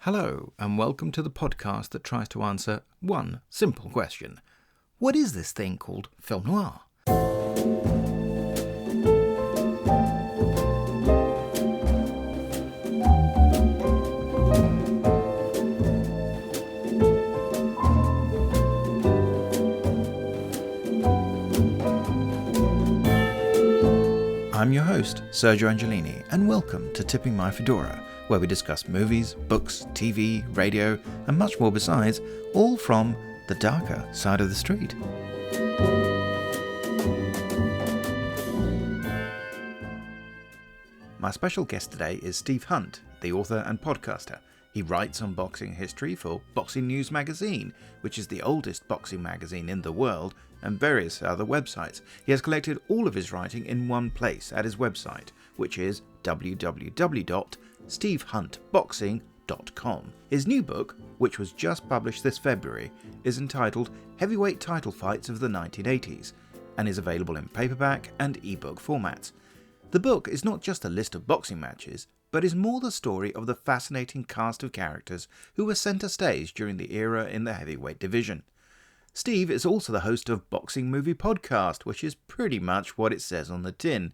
Hello, and welcome to the podcast that tries to answer one simple question. What is this thing called film noir? I'm your host, Sergio Angelini, and welcome to Tipping My Fedora, where we discuss movies, books, TV, radio, and much more besides, all from the darker side of the street. My special guest today is Steve Hunt, the author and podcaster. He writes on boxing history for Boxing News magazine, which is the oldest boxing magazine in the world, and various other websites. He has collected all of his writing in one place at his website, which is www.stevehuntboxing.com. His new book, which was just published this February, is entitled Heavyweight Title Fights of the 1980s, and is available in paperback and ebook formats. The book is not just a list of boxing matches, but is more the story of the fascinating cast of characters who were centre stage during the era in the heavyweight division. Steve is also the host of Boxing Movie Podcast, which is pretty much what it says on the tin.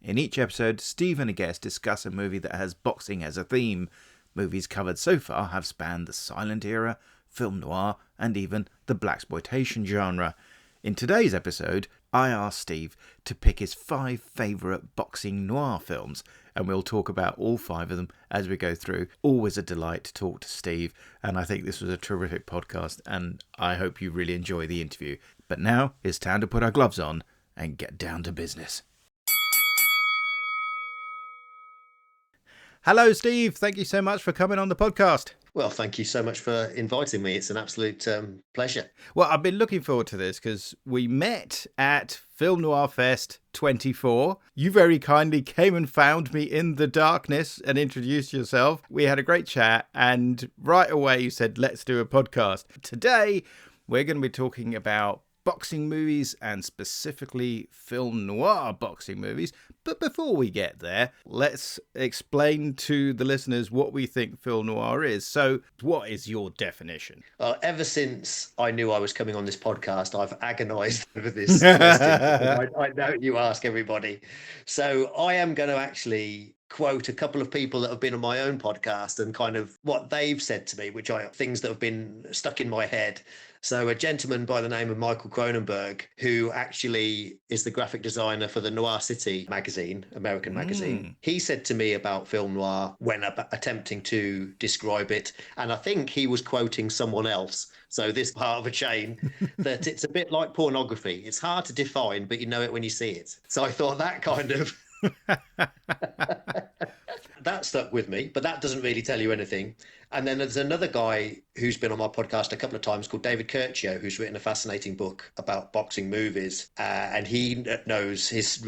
In each episode, Steve and a guest discuss a movie that has boxing as a theme. Movies covered so far have spanned the silent era, film noir, and even the blaxploitation genre. In today's episode, I asked Steve to pick his 5 favourite boxing noir films, and we'll talk about all 5 of them as we go through. Always a delight to talk to Steve, and I think this was a terrific podcast, and I hope you really enjoy the interview. But now it's time to put our gloves on and get down to business. Hello, Steve. Thank you so much for coming on the podcast. Well, thank you so much for inviting me. It's an absolute pleasure. Well, I've been looking forward to this because we met at Film Noir Fest 24. You very kindly came and found me in the darkness and introduced yourself. We had a great chat, and right away you said, let's do a podcast. Today, we're going to be talking about boxing movies, and specifically film noir boxing movies. But before we get there, let's explain to the listeners what we think film noir is. So what is your definition? Ever since I knew I was coming on this podcast, I've agonized over this question. I know you ask everybody. So I am going to actually quote a couple of people that have been on my own podcast and kind of what they've said to me, which are things that have been stuck in my head. So a gentleman by the name of Michael Cronenberg, who actually is the graphic designer for the Noir City magazine, American magazine, he said to me about film noir when attempting to describe it, and I think he was quoting someone else, so this part of a chain, that it's a bit like pornography. It's hard to define, but you know it when you see it. So I thought that kind of... that stuck with me, but that doesn't really tell you anything. And then there's another guy who's been on my podcast a couple of times called David Curtiz, who's written a fascinating book about boxing movies, and he knows his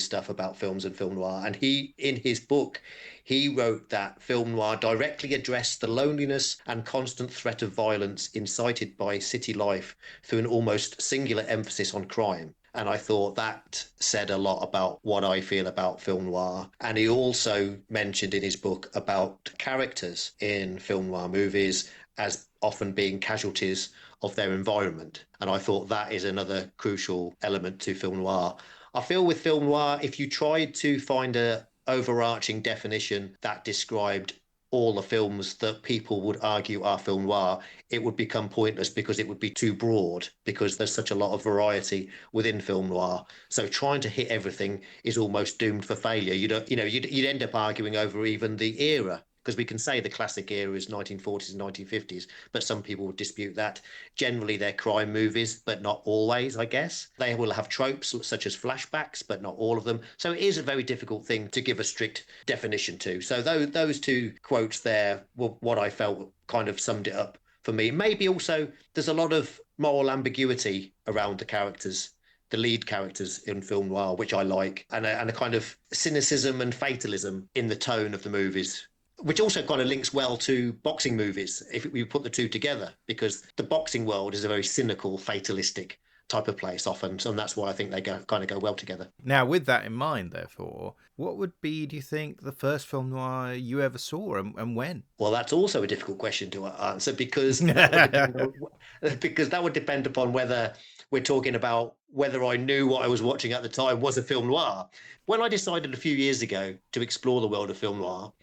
stuff about films and film noir. And in his book, he wrote that film noir directly addressed the loneliness and constant threat of violence incited by city life through an almost singular emphasis on crime. And I thought that said a lot about what I feel about film noir. And he also mentioned in his book about characters in film noir movies as often being casualties of their environment. And I thought that is another crucial element to film noir. I feel with film noir, if you tried to find a overarching definition that described all the films that people would argue are film noir, it would become pointless because it would be too broad, because there's such a lot of variety within film noir. So trying to hit everything is almost doomed for failure. You'd end up arguing over even the era, because we can say the classic era is 1940s and 1950s, but some people would dispute that. Generally, they're crime movies, but not always, I guess. They will have tropes such as flashbacks, but not all of them. So it is a very difficult thing to give a strict definition to. So those 2 quotes there were what I felt kind of summed it up for me. Maybe also there's a lot of moral ambiguity around the characters, the lead characters in film noir, which I like, and a kind of cynicism and fatalism in the tone of the movies, which also kind of links well to boxing movies if we put the 2 together, because the boxing world is a very cynical, fatalistic type of place often, and that's why I think they kind of go well together. Now, with that in mind, therefore, what would be, do you think, the first film noir you ever saw, and when? Well, that's also a difficult question to answer because that would depend on, because that would depend upon whether we're talking about whether I knew what I was watching at the time was a film noir. When I decided a few years ago to explore the world of film noir,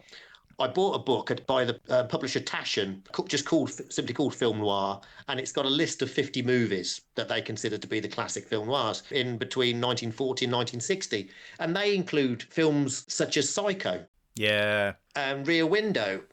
I bought a book by the publisher Taschen, simply called Film Noir, and it's got a list of 50 movies that they consider to be the classic film noirs in between 1940 and 1960, and they include films such as Psycho, Yeah. and Rear Window.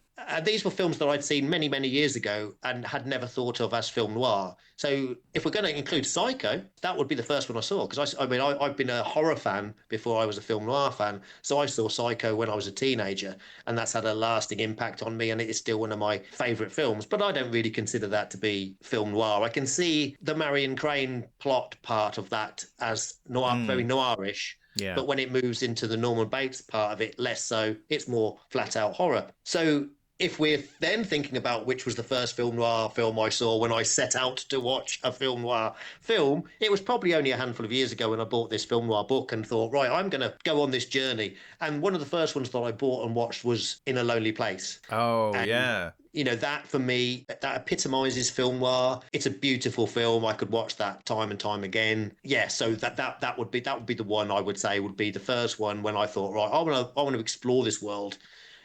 These were films that I'd seen many, many years ago and had never thought of as film noir. So if we're going to include Psycho, that would be the first one I saw. Because I've been a horror fan before I was a film noir fan. So I saw Psycho when I was a teenager, and that's had a lasting impact on me. And it is still one of my favourite films. But I don't really consider that to be film noir. I can see the Marion Crane plot part of that as noir, very noirish. Yeah. But when it moves into the Norman Bates part of it, less so. It's more flat out horror. So if we're then thinking about which was the first film noir film I saw when I set out to watch a film noir film, it was probably only a handful of years ago when I bought this film noir book and thought, right, I'm going to go on this journey. And one of the first ones that I bought and watched was In a Lonely Place. Oh, And, yeah. You know, that for me, that epitomizes film noir. It's a beautiful film. I could watch that time and time again. Yeah, so that would be the one I would say would be the first one when I thought, right, I want to explore this world.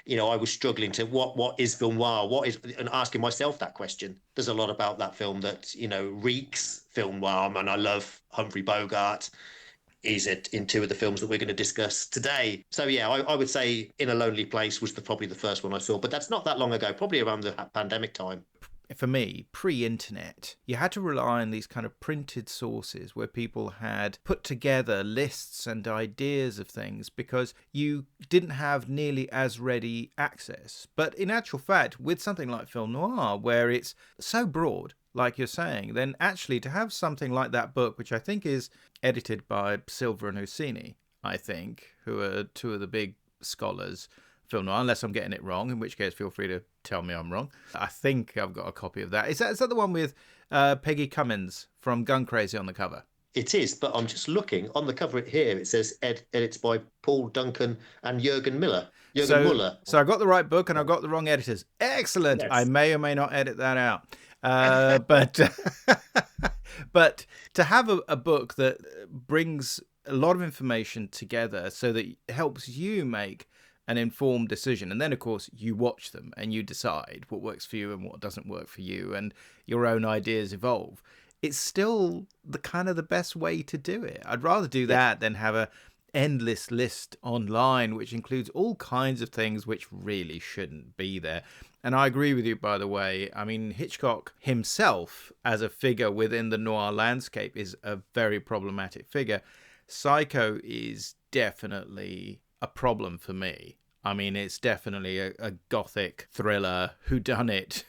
You know, I was struggling to what is film noir, and asking myself that question. There's a lot about that film that, you know, reeks film noir, and I love Humphrey Bogart. Is it in two of the films that we're going to discuss today? So yeah, I would say In a Lonely Place was probably the first one I saw, but that's not that long ago, probably around the pandemic time. For me, pre-internet, you had to rely on these kind of printed sources where people had put together lists and ideas of things because you didn't have nearly as ready access. But in actual fact, with something like film noir, where it's so broad, like you're saying, then actually to have something like that book, which I think is edited by Silver and Hosseini, I think, who are two of the big scholars film noir, unless I'm getting it wrong, in which case feel free to tell me I'm wrong. I think I've got a copy of that. Is that the one with Peggy Cummins from Gun Crazy on the cover? It is, but I'm just looking on the cover here. It says edits by Paul Duncan and Jürgen Muller. Muller. So I got the right book and I got the wrong editors. Excellent. Yes. I may or may not edit that out. But but to have a book that brings a lot of information together so that it helps you make an informed decision, and then of course you watch them and you decide what works for you and what doesn't work for you, and your own ideas evolve. It's still the best way to do it. I'd rather do that than have a endless list online which includes all kinds of things which really shouldn't be there. And I agree with you, by the way. I mean, Hitchcock himself as a figure within the noir landscape is a very problematic figure. Psycho is definitely a problem for me. I mean, it's definitely a gothic thriller, whodunit,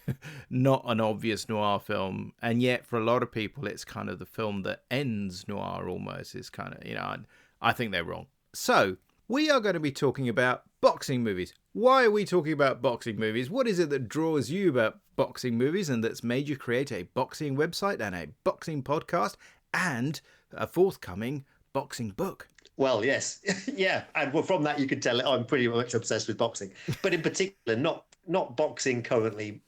not an obvious noir film. And yet, for a lot of people, it's kind of the film that ends noir almost. Is kind of, you know, I think they're wrong. So, we are going to be talking about boxing movies. Why are we talking about boxing movies? What is it that draws you about boxing movies and that's made you create a boxing website and a boxing podcast and a forthcoming boxing book? Well, yes. Yeah. And well, from that, you can tell I'm pretty much obsessed with boxing. But in particular, not boxing currently.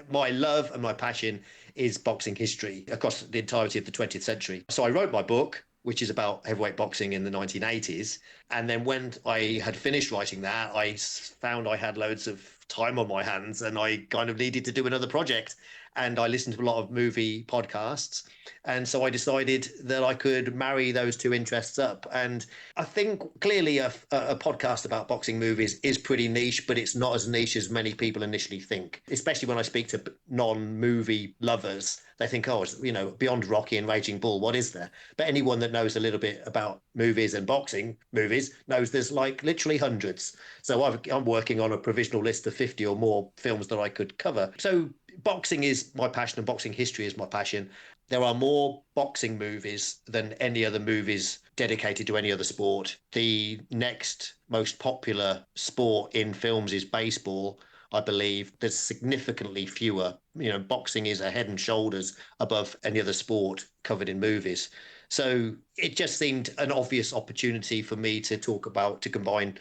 My love and my passion is boxing history across the entirety of the 20th century. So I wrote my book, which is about heavyweight boxing in the 1980s. And then when I had finished writing that, I found I had loads of time on my hands and I kind of needed to do another project. And I listened to a lot of movie podcasts. And so I decided that I could marry those two interests up. And I think clearly a podcast about boxing movies is pretty niche, but it's not as niche as many people initially think, especially when I speak to non-movie lovers. They think, oh, it's, you know, beyond Rocky and Raging Bull, what is there? But anyone that knows a little bit about movies and boxing movies knows there's like literally hundreds. So I'm working on a provisional list of 50 or more films that I could cover. So boxing is my passion and boxing history is my passion. There are more boxing movies than any other movies dedicated to any other sport. The next most popular sport in films is baseball, I believe there's significantly fewer. Boxing is a head and shoulders above any other sport covered in movies. So it just seemed an obvious opportunity for me to combine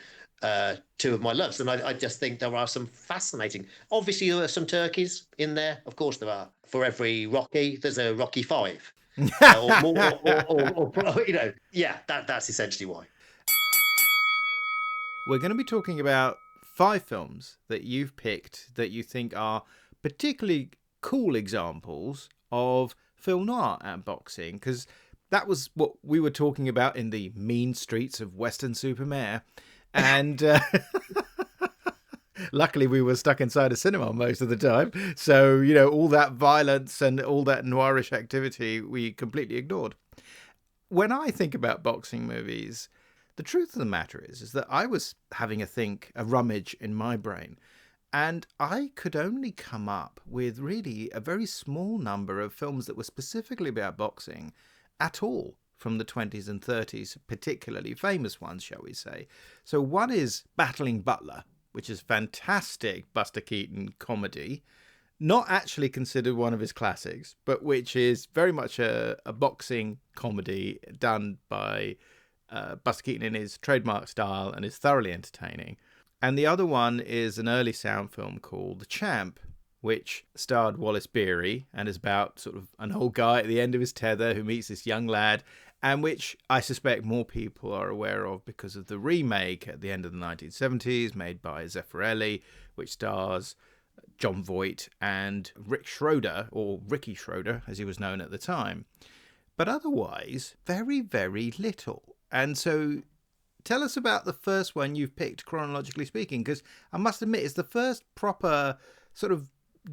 two of my loves. And I just think there are some fascinating. Obviously, there are some turkeys in there. Of course, there are. For every Rocky, there's a Rocky Five. Or more, yeah, that's essentially why. We're going to be talking about 5 films that you've picked that you think are particularly cool examples of film noir and boxing, because that was what we were talking about in the mean streets of Weston-super-Mare. And luckily we were stuck inside a cinema most of the time. So, all that violence and all that noirish activity we completely ignored. When I think about boxing movies, the truth of the matter is that I was having a rummage in my brain, and I could only come up with really a very small number of films that were specifically about boxing at all from the 20s and 30s, particularly famous ones, shall we say. So one is Battling Butler, which is fantastic Buster Keaton comedy, not actually considered one of his classics, but which is very much a boxing comedy done by Buster Keaton in his trademark style and is thoroughly entertaining. And the other one is an early sound film called The Champ, which starred Wallace Beery and is about sort of an old guy at the end of his tether who meets this young lad, and which I suspect more people are aware of because of the remake at the end of the 1970s made by Zeffirelli, which stars John Voight and Rick Schroeder, or Ricky Schroeder as he was known at the time. But otherwise, very, very little. And so tell us about the first one you've picked, chronologically speaking, because I must admit it's the first proper sort of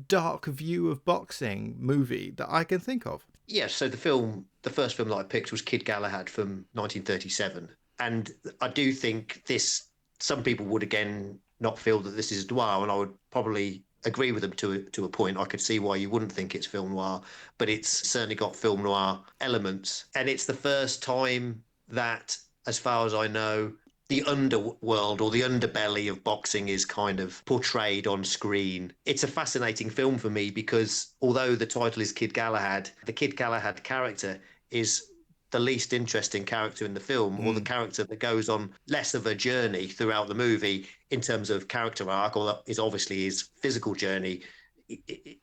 dark view of boxing movie that I can think of. Yes, so the first film that I picked was Kid Galahad from 1937. And I do think some people would again not feel that this is noir, and I would probably agree with them to a point. I could see why you wouldn't think it's film noir, but it's certainly got film noir elements. And it's the first time that, as far as I know, the underworld or the underbelly of boxing is kind of portrayed on screen. It's a fascinating film for me because although the title is Kid Galahad, the Kid Galahad character is the least interesting character in the film, or the character that goes on less of a journey throughout the movie in terms of character arc, or is obviously his physical journey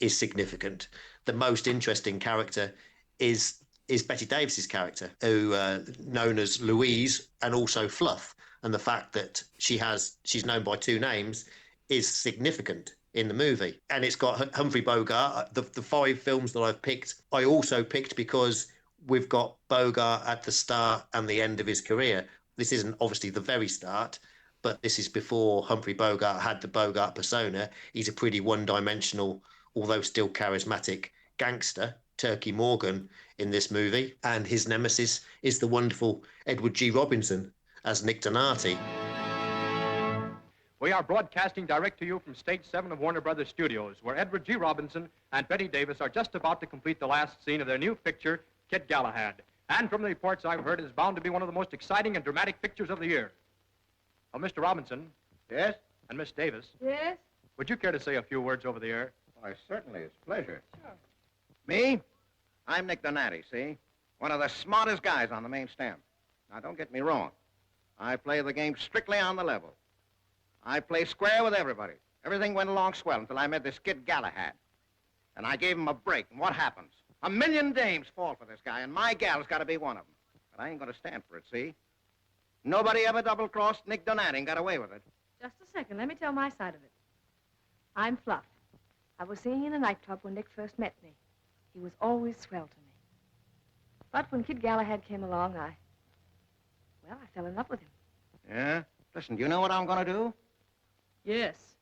is significant. The most interesting character is Betty Davis's character, who known as Louise and also Fluff, and the fact that she's known by 2 names is significant in the movie. And it's got Humphrey Bogart. The 5 films that I've picked, I also picked because we've got Bogart at the start and the end of his career. This isn't obviously the very start, but this is before Humphrey Bogart had the Bogart persona. He's a pretty one-dimensional, although still charismatic gangster, Turkey Morgan, in this movie. And his nemesis is the wonderful Edward G. Robinson as Nick Donati. We are broadcasting direct to you from Stage 7 of Warner Brothers Studios, where Edward G. Robinson and Betty Davis are just about to complete the last scene of their new picture, Kid Galahad. And from the reports I've heard, it is bound to be one of the most exciting and dramatic pictures of the year. Well, Mr. Robinson. Yes? And Miss Davis. Yes? Would you care to say a few words over the air? Why, certainly. It's a pleasure. Sure. Me? I'm Nick Donati, see? One of the smartest guys on the main stem. Now, don't get me wrong. I play the game strictly on the level. I play square with everybody. Everything went along swell until I met this Kid Galahad. And I gave him a break, and what happens? 1,000,000 dames fall for this guy, and my gal's got to be one of them. But I ain't going to stand for it, see? Nobody ever double-crossed Nick Donati and got away with it. Just a second. Let me tell my side of it. I'm Fluff. I was singing in a nightclub when Nick first met me. He was always swell to me. But when Kid Galahad came along, I fell in love with him. Yeah? Listen, do you know what I'm going to do? Yes.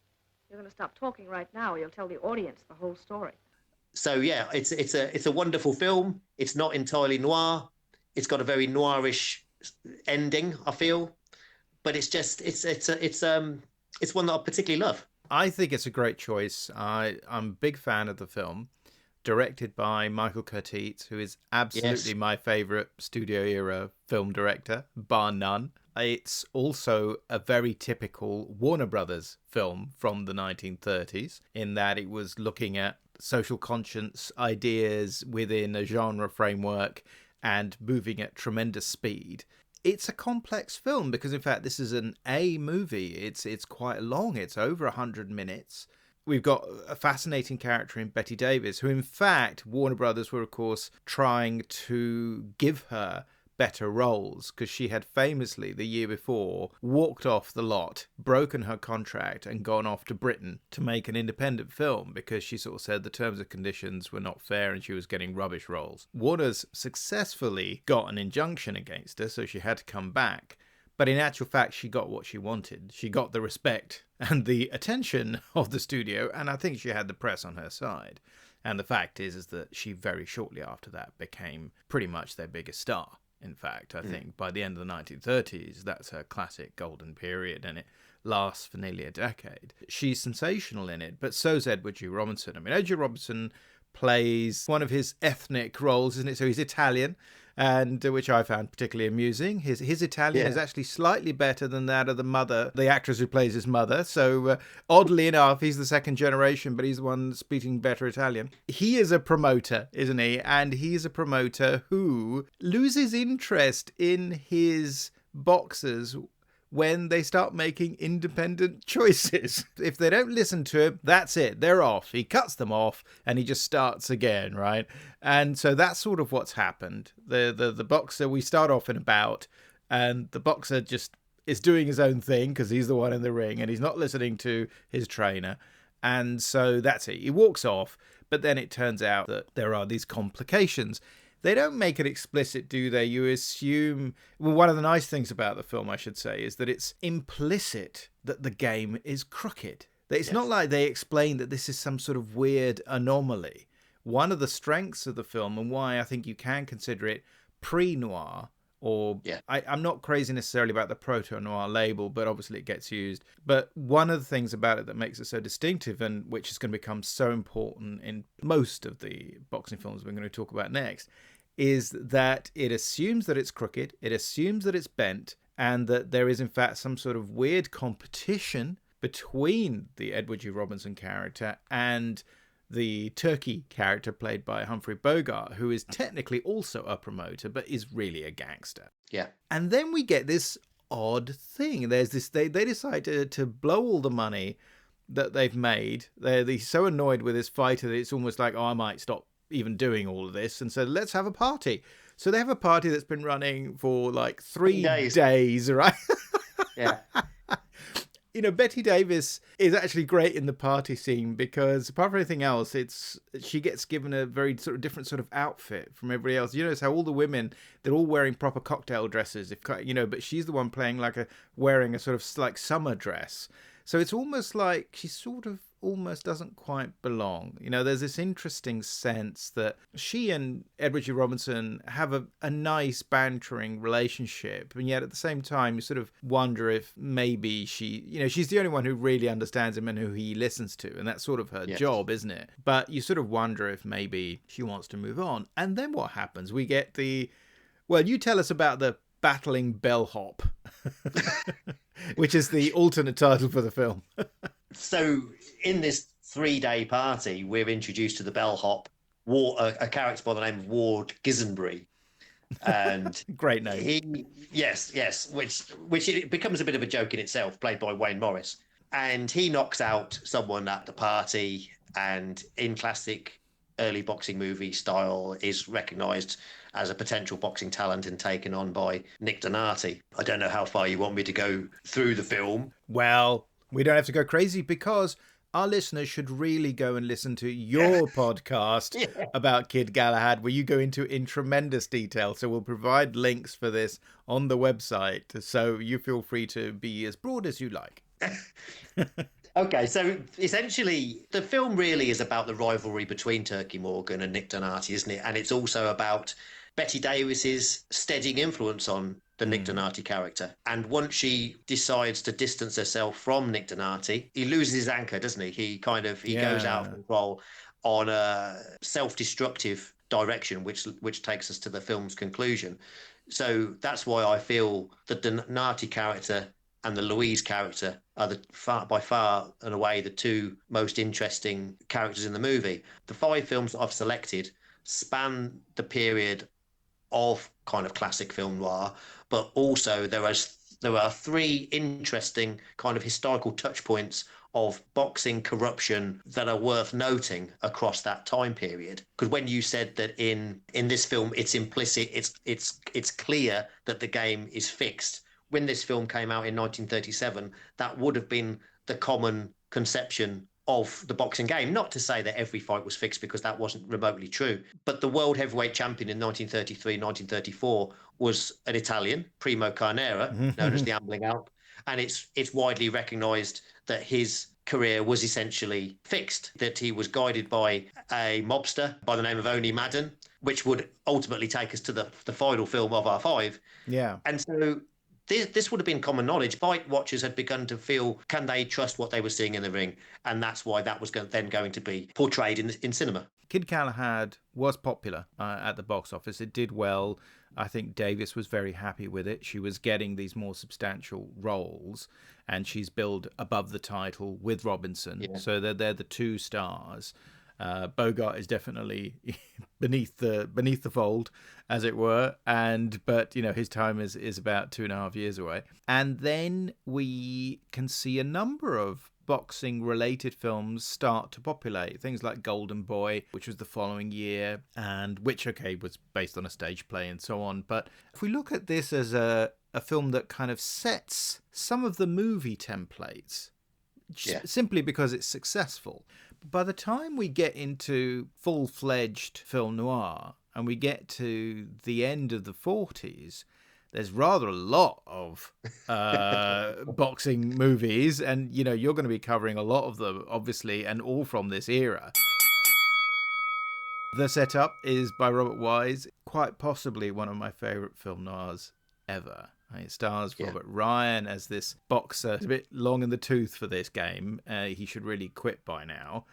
You're going to stop talking right now, or you'll tell the audience the whole story. So yeah, it's a wonderful film. It's not entirely noir. It's got a very noirish ending, I feel, but it's one that I particularly love. I think it's a great choice. I'm a big fan of the film, directed by Michael Curtiz, who is absolutely my favourite studio era film director, bar none. It's also a very typical Warner Brothers film from the 1930s, in that it was looking at social conscience ideas within a genre framework and moving at tremendous speed. It's a complex film because, in fact, this is an A movie. It's quite long. It's over 100 minutes. We've got a fascinating character in Bette Davis, who, in fact, Warner Brothers were, of course, trying to give her better roles, because she had famously, the year before, walked off the lot, broken her contract, and gone off to Britain to make an independent film because she sort of said the terms and conditions were not fair and she was getting rubbish roles. Warner's successfully got an injunction against her, so she had to come back. But in actual fact, she got what she wanted. She got the respect and the attention of the studio, and I think she had the press on her side. And the fact is that she very shortly after that became pretty much their biggest star. In fact, I think by the end of the 1930s, that's her classic golden period, and it lasts for nearly a decade. She's sensational in it, but so's Edward G. Robinson. I mean, Edward G. Robinson plays one of his ethnic roles, isn't it? So he's Italian, and which I found particularly amusing. His Italian is actually slightly better than that of the mother, the actress who plays his mother. So oddly enough, he's the second generation, but he's the one speaking better Italian. He is a promoter, isn't he? And he's a promoter who loses interest in his boxers when they start making independent choices. If they don't listen to him, that's it. They're off. He cuts them off and he just starts again, right? And so that's sort of what's happened. The boxer, we start off in a bout, and the boxer just is doing his own thing because he's the one in the ring and he's not listening to his trainer. And so that's it. He walks off, but then it turns out that there are these complications. They don't make it explicit, do they? You assume... Well, one of the nice things about the film, I should say, is that it's implicit that the game is crooked. It's not like they explain that this is some sort of weird anomaly. One of the strengths of the film, and why I think you can consider it pre-noir, or I'm not crazy necessarily about the proto-noir label, but obviously it gets used. But one of the things about it that makes it so distinctive, and which is going to become so important in most of the boxing films we're going to talk about next, is that it assumes that it's crooked, it assumes that it's bent, and that there is in fact some sort of weird competition between the Edward G. Robinson character and the Turkey character played by Humphrey Bogart, who is technically also a promoter, but is really a gangster. Yeah. And then we get this odd thing. There's this, they decide to blow all the money that they've made. They're so annoyed with this fighter that it's almost like, oh, I might stop even doing all of this, and so let's have a party. So they have a party that's been running for like 3 days, right? Yeah. You know, Bette Davis is actually great in the party scene because, apart from anything else, she gets given a very sort of different sort of outfit from everybody else. You notice how all the women, they're all wearing proper cocktail dresses, but she's the one playing wearing a sort of like summer dress. So it's almost like she sort of almost doesn't quite belong. You know, there's this interesting sense that she and Edward G. Robinson have a nice bantering relationship, and yet at the same time you sort of wonder if maybe she's the only one who really understands him and who he listens to, and that's sort of her job, isn't it? But you sort of wonder if maybe she wants to move on. And then what happens? We get you tell us about the battling bellhop, which is the alternate title for the film. So in this 3-day party, we're introduced to the bellhop, a character by the name of Ward Gisenbury. And great name. Which it becomes a bit of a joke in itself, played by Wayne Morris. And he knocks out someone at the party, and in classic early boxing movie style is recognised as a potential boxing talent and taken on by Nick Donati. I don't know how far you want me to go through the film. Well, we don't have to go crazy because our listeners should really go and listen to your podcast about Kid Galahad, where you go into in tremendous detail. So we'll provide links for this on the website. So you feel free to be as broad as you like. Okay, so essentially the film really is about the rivalry between Turkey Morgan and Nick Donati, isn't it? And it's also about Bette Davis's steadying influence on the Nick Donati character. And once she decides to distance herself from Nick Donati, he loses his anchor, doesn't he? He goes out of control on a self-destructive direction, which takes us to the film's conclusion. So that's why I feel that the Nati character and the Louise character are by far and away the two most interesting characters in the movie. The 5 films that I've selected span the period of kind of classic film noir, but also there are 3 interesting kind of historical touch points of boxing corruption that are worth noting across that time period. Because when you said that in this film it's implicit, it's clear that the game is fixed. When this film came out in 1937, that would have been the common conception of the boxing game. Not to say that every fight was fixed, because that wasn't remotely true. But the world heavyweight champion in 1933, 1934 was an Italian, Primo Carnera, known as the Ambling Alp. And it's widely recognised that his career was essentially fixed, that he was guided by a mobster by the name of Oni Madden, which would ultimately take us to the final film of our 5. Yeah. And so this would have been common knowledge. Fight watchers had begun to feel, can they trust what they were seeing in the ring? And that's why that was then going to be portrayed in cinema. Kid Galahad was popular at the box office. It did well. I think Davis was very happy with it. She was getting these more substantial roles, and she's billed above the title with Robinson. Yeah. So they're the 2 stars. Bogart is definitely beneath the fold, as it were, but his time is about 2.5 years away. And then we can see a number of boxing related films start to populate, things like Golden Boy, which was the following year, and which was based on a stage play and so on. But if we look at this as a film that kind of sets some of the movie templates, simply because it's successful, by the time we get into full-fledged film noir and we get to the end of the 40s, there's rather a lot of boxing movies, and you're going to be covering a lot of them, obviously, and all from this era. The setup is by Robert Wise, quite possibly one of my favourite film noirs ever. It stars Robert Ryan as this boxer. It's a bit long in the tooth for this game. He should really quit by now.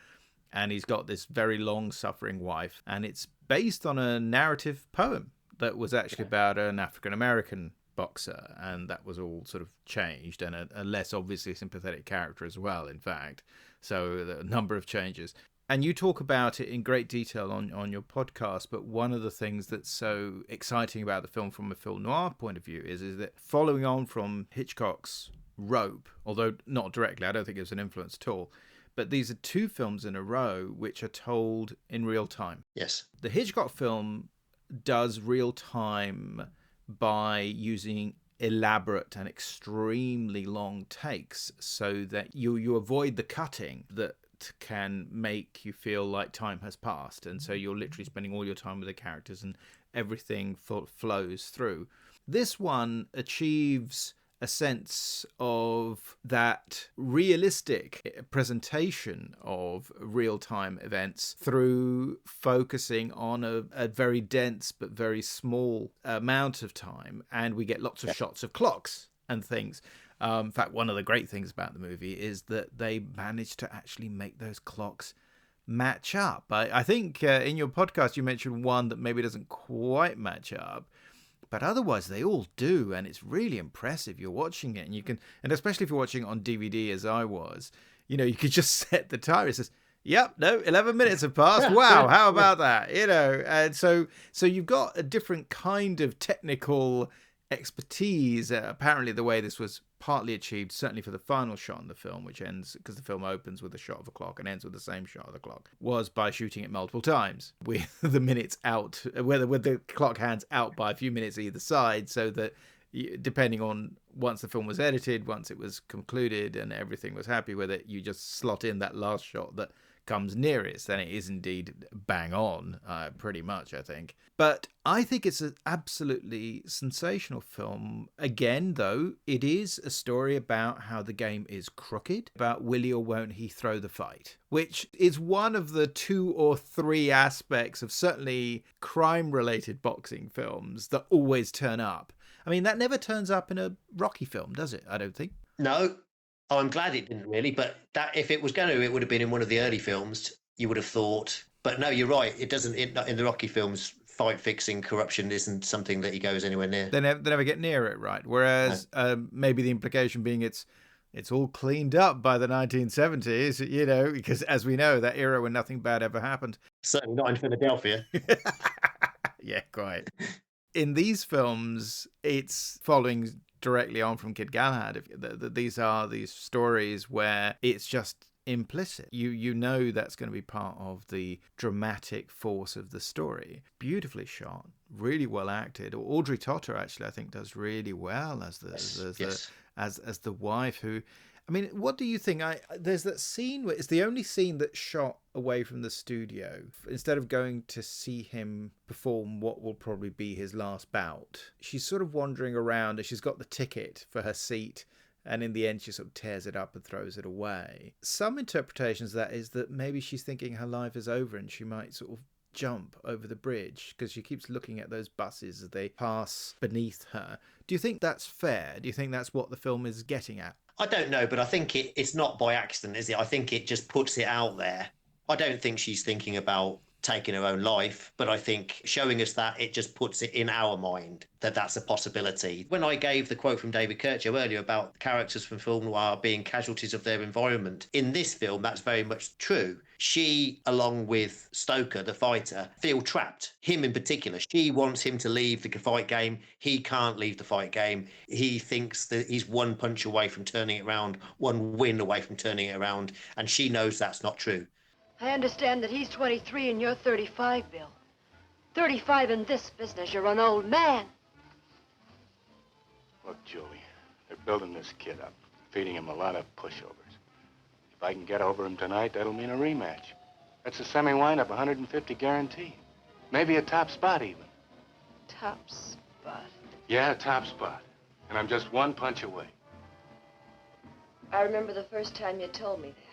And he's got this very long-suffering wife. And it's based on a narrative poem that was actually about an African-American boxer. And that was all sort of changed. And a less obviously sympathetic character as well, in fact. So a number of changes. And you talk about it in great detail on your podcast, but one of the things that's so exciting about the film from a film noir point of view is that following on from Hitchcock's Rope, although not directly, I don't think it was an influence at all, but these are 2 films in a row which are told in real time. Yes. The Hitchcock film does real time by using elaborate and extremely long takes so that you avoid the cutting that can make you feel like time has passed, and so you're literally spending all your time with the characters and everything flows through. This one achieves a sense of that realistic presentation of real-time events through focusing on a very dense but very small amount of time, and we get lots of shots of clocks and things. In fact, one of the great things about the movie is that they managed to actually make those clocks match up. I think in your podcast you mentioned one that maybe doesn't quite match up, but otherwise they all do, and it's really impressive. You're watching it, and especially if you're watching it on DVD, as I was, you could just set the timer. It says, "Yep, no, 11 minutes have passed. Wow, how about that?" And so you've got a different kind of technical expertise. Apparently the way this was partly achieved, certainly for the final shot in the film, which ends, because the film opens with a shot of a clock and ends with the same shot of the clock, was by shooting it multiple times with the minutes out, with the clock hands out by a few minutes either side, so that depending on once the film was edited, once it was concluded and everything was happy with it, you just slot in that last shot that comes nearest, and it is indeed bang on, pretty much, I think. But I think it's an absolutely sensational film. Again, though, it is a story about how the game is crooked, about will he or won't he throw the fight, which is one of the 2 or 3 aspects of certainly crime-related boxing films that always turn up. I mean, that never turns up in a Rocky film, does it? I don't think. No. I'm glad it didn't really, but that if it was going to, it would have been in one of the early films, you would have thought. But no, you're right. It doesn't. In the Rocky films, fight fixing corruption isn't something that he goes anywhere near. They never get near it, right? Whereas maybe the implication being it's all cleaned up by the 1970s, you know, because as we know, that era when nothing bad ever happened. Certainly not in Philadelphia. Yeah, quite. In these films, it's following directly on from Kid Galahad. These are these stories where it's just implicit. You know that's going to be part of the dramatic force of the story. Beautifully shot, really well acted. Audrey Totter actually, I think, does really well as the wife who. I mean, what do you think? There's that scene where it's the only scene that's shot away from the studio. Instead of going to see him perform what will probably be his last bout, she's sort of wandering around and she's got the ticket for her seat. And in the end, she sort of tears it up and throws it away. Some interpretations of that is that maybe she's thinking her life is over and she might sort of jump over the bridge because she keeps looking at those buses as they pass beneath her. Do you think that's fair? Do you think that's what the film is getting at? I don't know, but I think it's not by accident, is it? I think it just puts it out there. I don't think she's thinking about taking her own life, but I think showing us that, it just puts it in our mind that that's a possibility. When I gave the quote from David Curtiz earlier about characters from film noir being casualties of their environment, in this film that's very much true. She, along with Stoker, the fighter, feel trapped. Him in particular. She wants him to leave the fight game. He can't leave the fight game. He thinks that he's one punch away from turning it around, one win away from turning it around, and she knows that's not true. I understand that he's 23 and you're 35, Bill. 35 in this business, you're an old man. Look, Julie, they're building this kid up, feeding him a lot of pushovers. If I can get over him tonight, that'll mean a rematch. That's a semi-windup, 150 guaranteed. Maybe a top spot even. Top spot? Yeah, top spot. And I'm just one punch away. I remember the first time you told me that.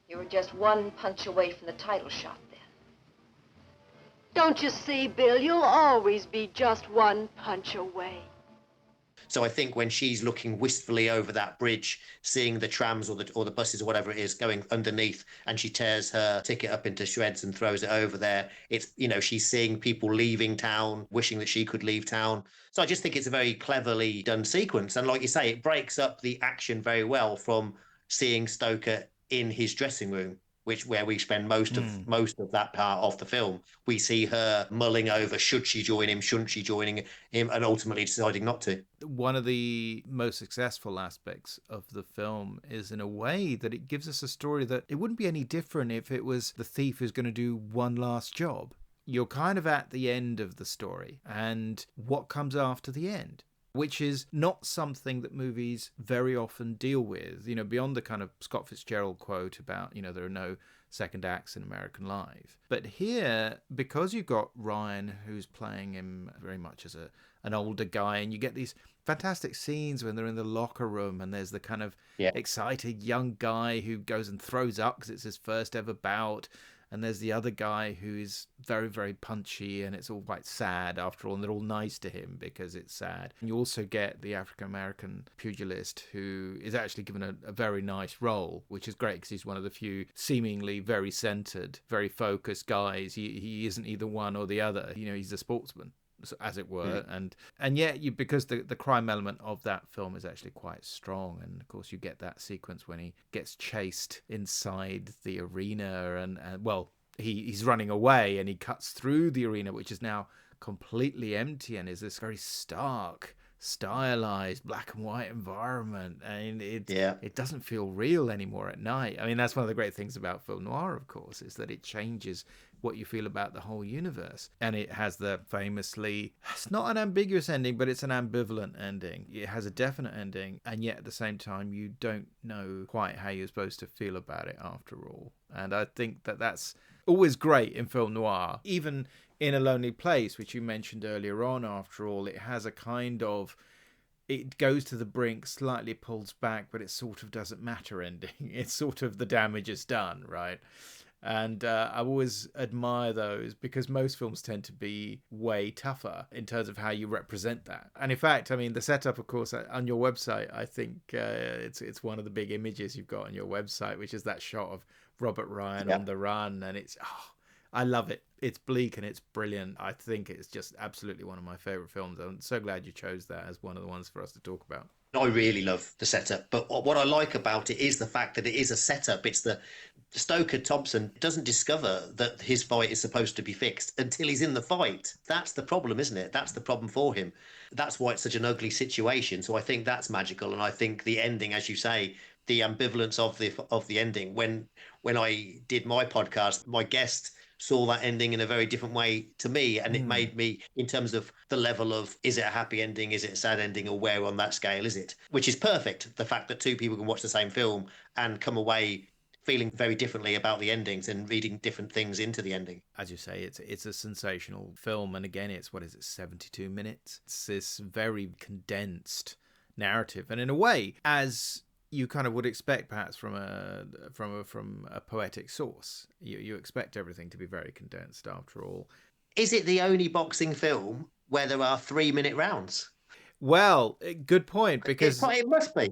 You were just one punch away from the title shot then. Don't you see, Bill? You'll always be just one punch away. So I think when she's looking wistfully over that bridge, seeing the trams or the buses or whatever it is going underneath, and she tears her ticket up into shreds and throws it over there, it's, you know, she's seeing people leaving town, wishing that she could leave town. So I just think it's a very cleverly done sequence. And like you say, it breaks up the action very well from seeing Stoker in his dressing room, where we spend most of that part of the film. We see her mulling over, should she join him, shouldn't she join him, and ultimately deciding not to. One of the most successful aspects of the film is, in a way, that it gives us a story that it wouldn't be any different if it was the thief who's going to do one last job. You're kind of at the end of the story, and what comes after the end, which is not something that movies very often deal with, you know, beyond the kind of Scott Fitzgerald quote about, you know, there are no second acts in American life. But here, because you've got Ryan, who's playing him very much as an older guy, and you get these fantastic scenes when they're in the locker room and there's the kind of excited young guy who goes and throws up because it's his first ever bout. And there's the other guy who is very, very punchy, and it's all quite sad after all, and they're all nice to him because it's sad. And you also get the African-American pugilist who is actually given a very nice role, which is great because he's one of the few seemingly very centered, very focused guys. He isn't either one or the other. You know, he's a sportsman, as it were, and yet because the crime element of that film is actually quite strong, and of course you get that sequence when he gets chased inside the arena, and well, he's running away and he cuts through the arena, which is now completely empty and is this very stark, stylized black and white environment, and it doesn't feel real anymore at night. I mean, that's one of the great things about film noir, of course, is that it changes what you feel about the whole universe. And it has the famously, it's not an ambiguous ending, but it's an ambivalent ending. It has a definite ending, and yet at the same time you don't know quite how you're supposed to feel about it after all. And I think that that's always great in film noir. Even in A Lonely Place, which you mentioned earlier on, after all, it has a kind of, it goes to the brink, slightly pulls back, but it sort of doesn't matter ending. It's sort of the damage is done, right? And I always admire those because most films tend to be way tougher in terms of how you represent that. And in fact, I mean, the setup, of course, on your website, I think it's one of the big images you've got on your website, which is that shot of Robert Ryan on the run. And it's, I love it. It's bleak and it's brilliant. I think it's just absolutely one of my favourite films. I'm so glad you chose that as one of the ones for us to talk about. I really love the setup, but what I like about it is the fact that it is a setup. It's the Stoker Thompson doesn't discover that his fight is supposed to be fixed until he's in the fight. That's the problem, isn't it? That's the problem for him. That's why it's such an ugly situation. So I think that's magical, and I think the ending, as you say, the ambivalence of the ending. When I did my podcast, my guest saw that ending in a very different way to me, and it made me, in terms of the level of, is it a happy ending, is it a sad ending, or where on that scale is it, which is perfect. The fact that two people can watch the same film and come away feeling very differently about the endings and reading different things into the ending. As you say, it's a sensational film, and again, it's 72 minutes. It's this very condensed narrative, and in a way, as you kind of would expect, perhaps from a poetic source, you expect everything to be very condensed. After all, is it the only boxing film where there are 3-minute rounds? Well, good point, because it must be.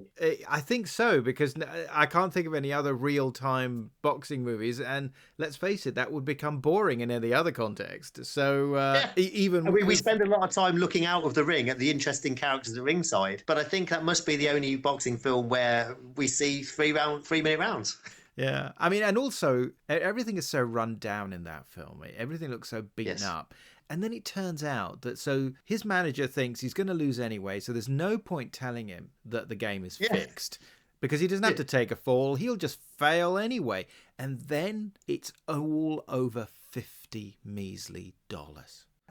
I think so, because I can't think of any other real-time boxing movies, and let's face it, that would become boring in any other context. So even we spend a lot of time looking out of the ring at the interesting characters at the ringside, but I think that must be the only boxing film where we see 3-minute rounds. Yeah, I mean, and also everything is so run down in that film. Everything looks so beaten up. And then it turns out that so his manager thinks he's going to lose anyway, so there's no point telling him that the game is fixed, because he doesn't have to take a fall. He'll just fail anyway. And then it's all over $50 measly.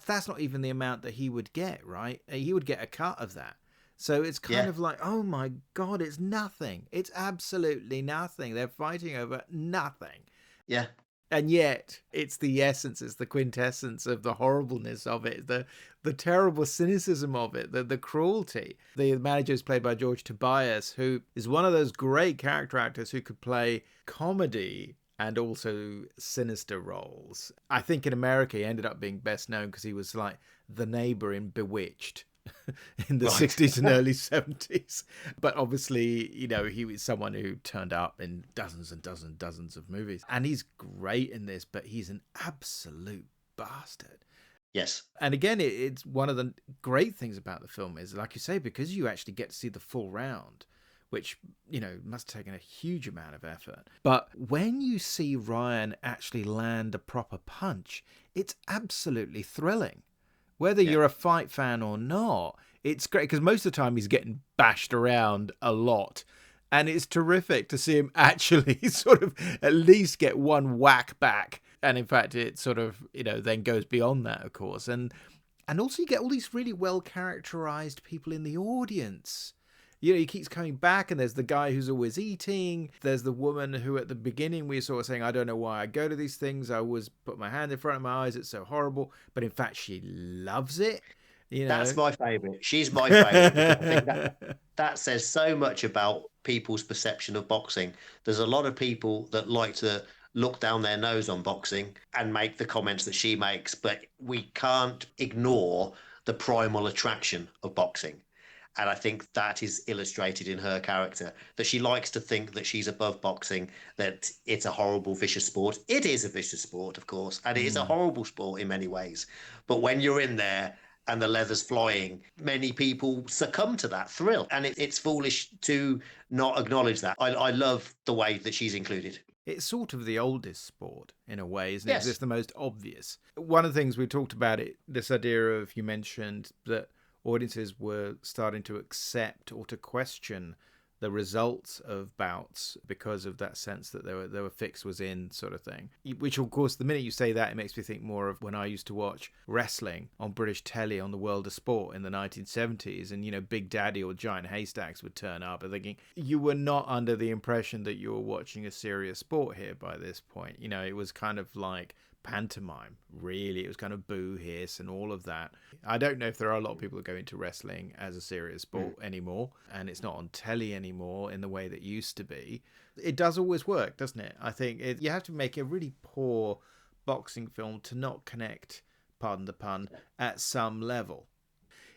That's not even the amount that he would get, right? He would get a cut of that. So it's kind of like, oh my God, it's nothing. It's absolutely nothing. They're fighting over nothing. Yeah. And yet, it's the essence, it's the quintessence of the horribleness of it, the terrible cynicism of it, the cruelty. The manager is played by George Tobias, who is one of those great character actors who could play comedy and also sinister roles. I think in America, he ended up being best known because he was like the neighbor in Bewitched in the 60s and early 70s. But obviously, you know, he was someone who turned up in dozens and dozens of movies. And he's great in this, but he's an absolute bastard. Yes. And again, it's one of the great things about the film is, like you say, because you actually get to see the full round, which, you know, must have taken a huge amount of effort. But when you see Ryan actually land a proper punch, it's absolutely thrilling. Whether you're a fight fan or not, it's great, because most of the time he's getting bashed around a lot. And it's terrific to see him actually sort of at least get one whack back. And in fact, it sort of, you know, then goes beyond that, of course. And also you get all these really well-characterized people in the audience. You know, he keeps coming back, and there's the guy who's always eating. There's the woman who at the beginning we saw saying, I don't know why I go to these things. I always put my hand in front of my eyes. It's so horrible. But in fact, she loves it. You know? That's my favourite. She's my favourite. I think that says so much about people's perception of boxing. There's a lot of people that like to look down their nose on boxing and make the comments that she makes, but we can't ignore the primal attraction of boxing. And I think that is illustrated in her character, that she likes to think that she's above boxing, that it's a horrible, vicious sport. It is a vicious sport, of course, and it is a horrible sport in many ways. But when you're in there and the leather's flying, many people succumb to that thrill. And it's foolish to not acknowledge that. I love the way that she's included. It's sort of the oldest sport in a way, isn't it? Yes. It's the most obvious. One of the things we talked about, this idea of, you mentioned that audiences were starting to accept or to question the results of bouts because of that sense that they were fixed was in sort of thing. Which, of course, the minute you say that, it makes me think more of when I used to watch wrestling on British telly on the World of Sport in the 1970s, and, you know, Big Daddy or Giant Haystacks would turn up and thinking, you were not under the impression that you were watching a serious sport here by this point. You know, it was kind of like pantomime, really. It was kind of boo, hiss, and all of that. I don't know if there are a lot of people that go into wrestling as a serious sport anymore, and it's not on telly anymore in the way that used to be. It does always work, doesn't it? I think you have to make a really poor boxing film to not connect, pardon the pun, at some level.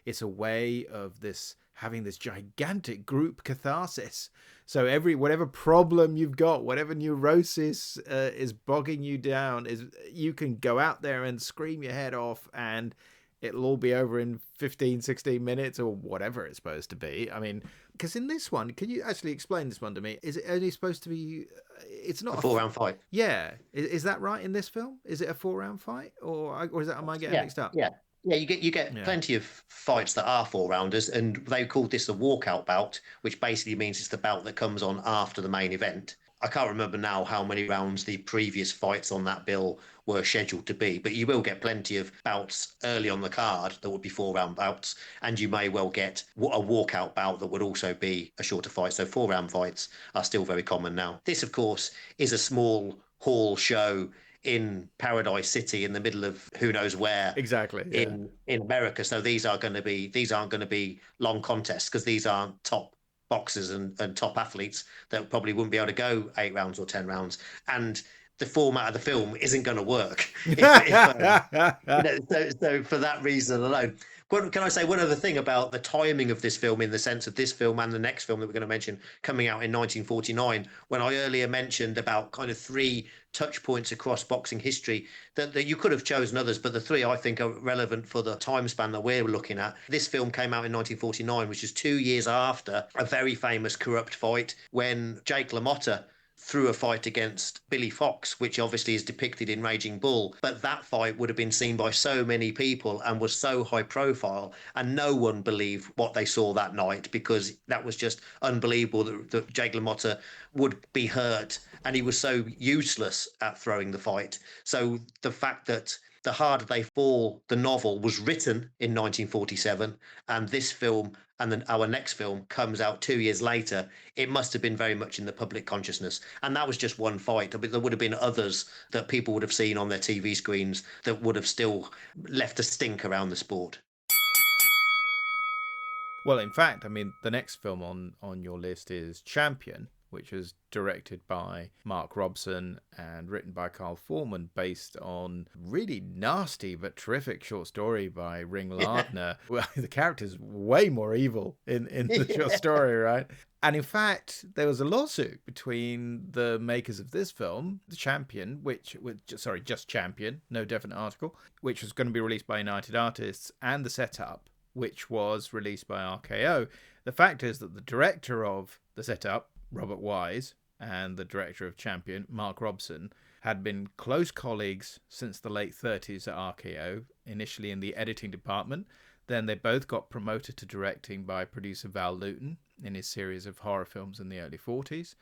It's a way of this having this gigantic group catharsis. So whatever problem you've got, whatever neurosis is bogging you down, you can go out there and scream your head off, and it'll all be over in 15, 16 minutes or whatever it's supposed to be. I mean, because in this one, can you actually explain this one to me? Is it only supposed to be... It's not a 4-round fight. Yeah. Is that right in this film? Is it a 4-round fight? Or am I getting mixed up? Yeah. Yeah, you get plenty of fights that are 4-rounders, and they called this a walkout bout, which basically means it's the bout that comes on after the main event. I can't remember now how many rounds the previous fights on that bill were scheduled to be, but you will get plenty of bouts early on the card that would be 4-round bouts, and you may well get a walkout bout that would also be a shorter fight. So 4-round fights are still very common now. This, of course, is a small hall show in Paradise City in the middle of who knows where exactly in America. So these aren't going to be long contests, because these aren't top boxers and top athletes that probably wouldn't be able to go 8 rounds or 10 rounds. And the format of the film isn't going to work. So for that reason alone. Can I say one other thing about the timing of this film, in the sense of this film and the next film that we're going to mention coming out in 1949, when I earlier mentioned about kind of 3 touch points across boxing history, that you could have chosen others, but the 3 I think are relevant for the time span that we're looking at. This film came out in 1949, which is 2 years after a very famous corrupt fight when Jake LaMotta through a fight against Billy Fox, which obviously is depicted in Raging Bull. But that fight would have been seen by so many people and was so high profile, and no one believed what they saw that night, because that was just unbelievable that Jake LaMotta would be hurt, and he was so useless at throwing the fight. So the fact that The Harder They Fall, the novel, was written in 1947, and this film and then our next film comes out 2 years later, it must have been very much in the public consciousness. And that was just one fight. There would have been others that people would have seen on their TV screens that would have still left a stink around the sport. Well, in fact, I mean, the next film on your list is Champion, which was directed by Mark Robson and written by Carl Foreman, based on really nasty but terrific short story by Ring Lardner. Well, the character's way more evil in the short story, right? And in fact, there was a lawsuit between the makers of this film, The Champion, just Champion, no definite article, which was going to be released by United Artists, and The Setup, which was released by RKO. The fact is that the director of The Setup, Robert Wise, and the director of Champion, Mark Robson, had been close colleagues since the late 30s at RKO, initially in the editing department. Then they both got promoted to directing by producer Val Lewton in his series of horror films in the early 40s.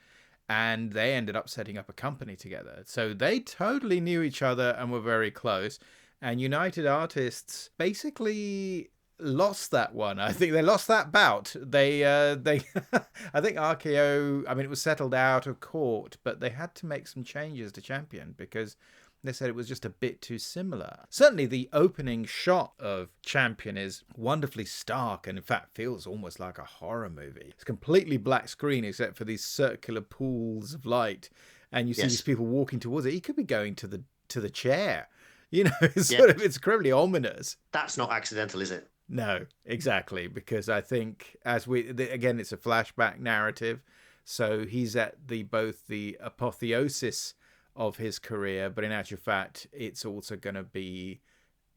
And they ended up setting up a company together. So they totally knew each other and were very close. And United Artists basically lost that one. I think they lost that bout. They I think RKO, I mean, it was settled out of court, but they had to make some changes to Champion because they said it was just a bit too similar. Certainly the opening shot of Champion is wonderfully stark and in fact feels almost like a horror movie. It's completely black screen except for these circular pools of light, and you see these people walking towards it. He could be going to the chair. You know, it's it's incredibly ominous. That's not accidental, is it? No, exactly, because I think again, it's a flashback narrative, so he's at both the apotheosis of his career, but in actual fact, it's also going to be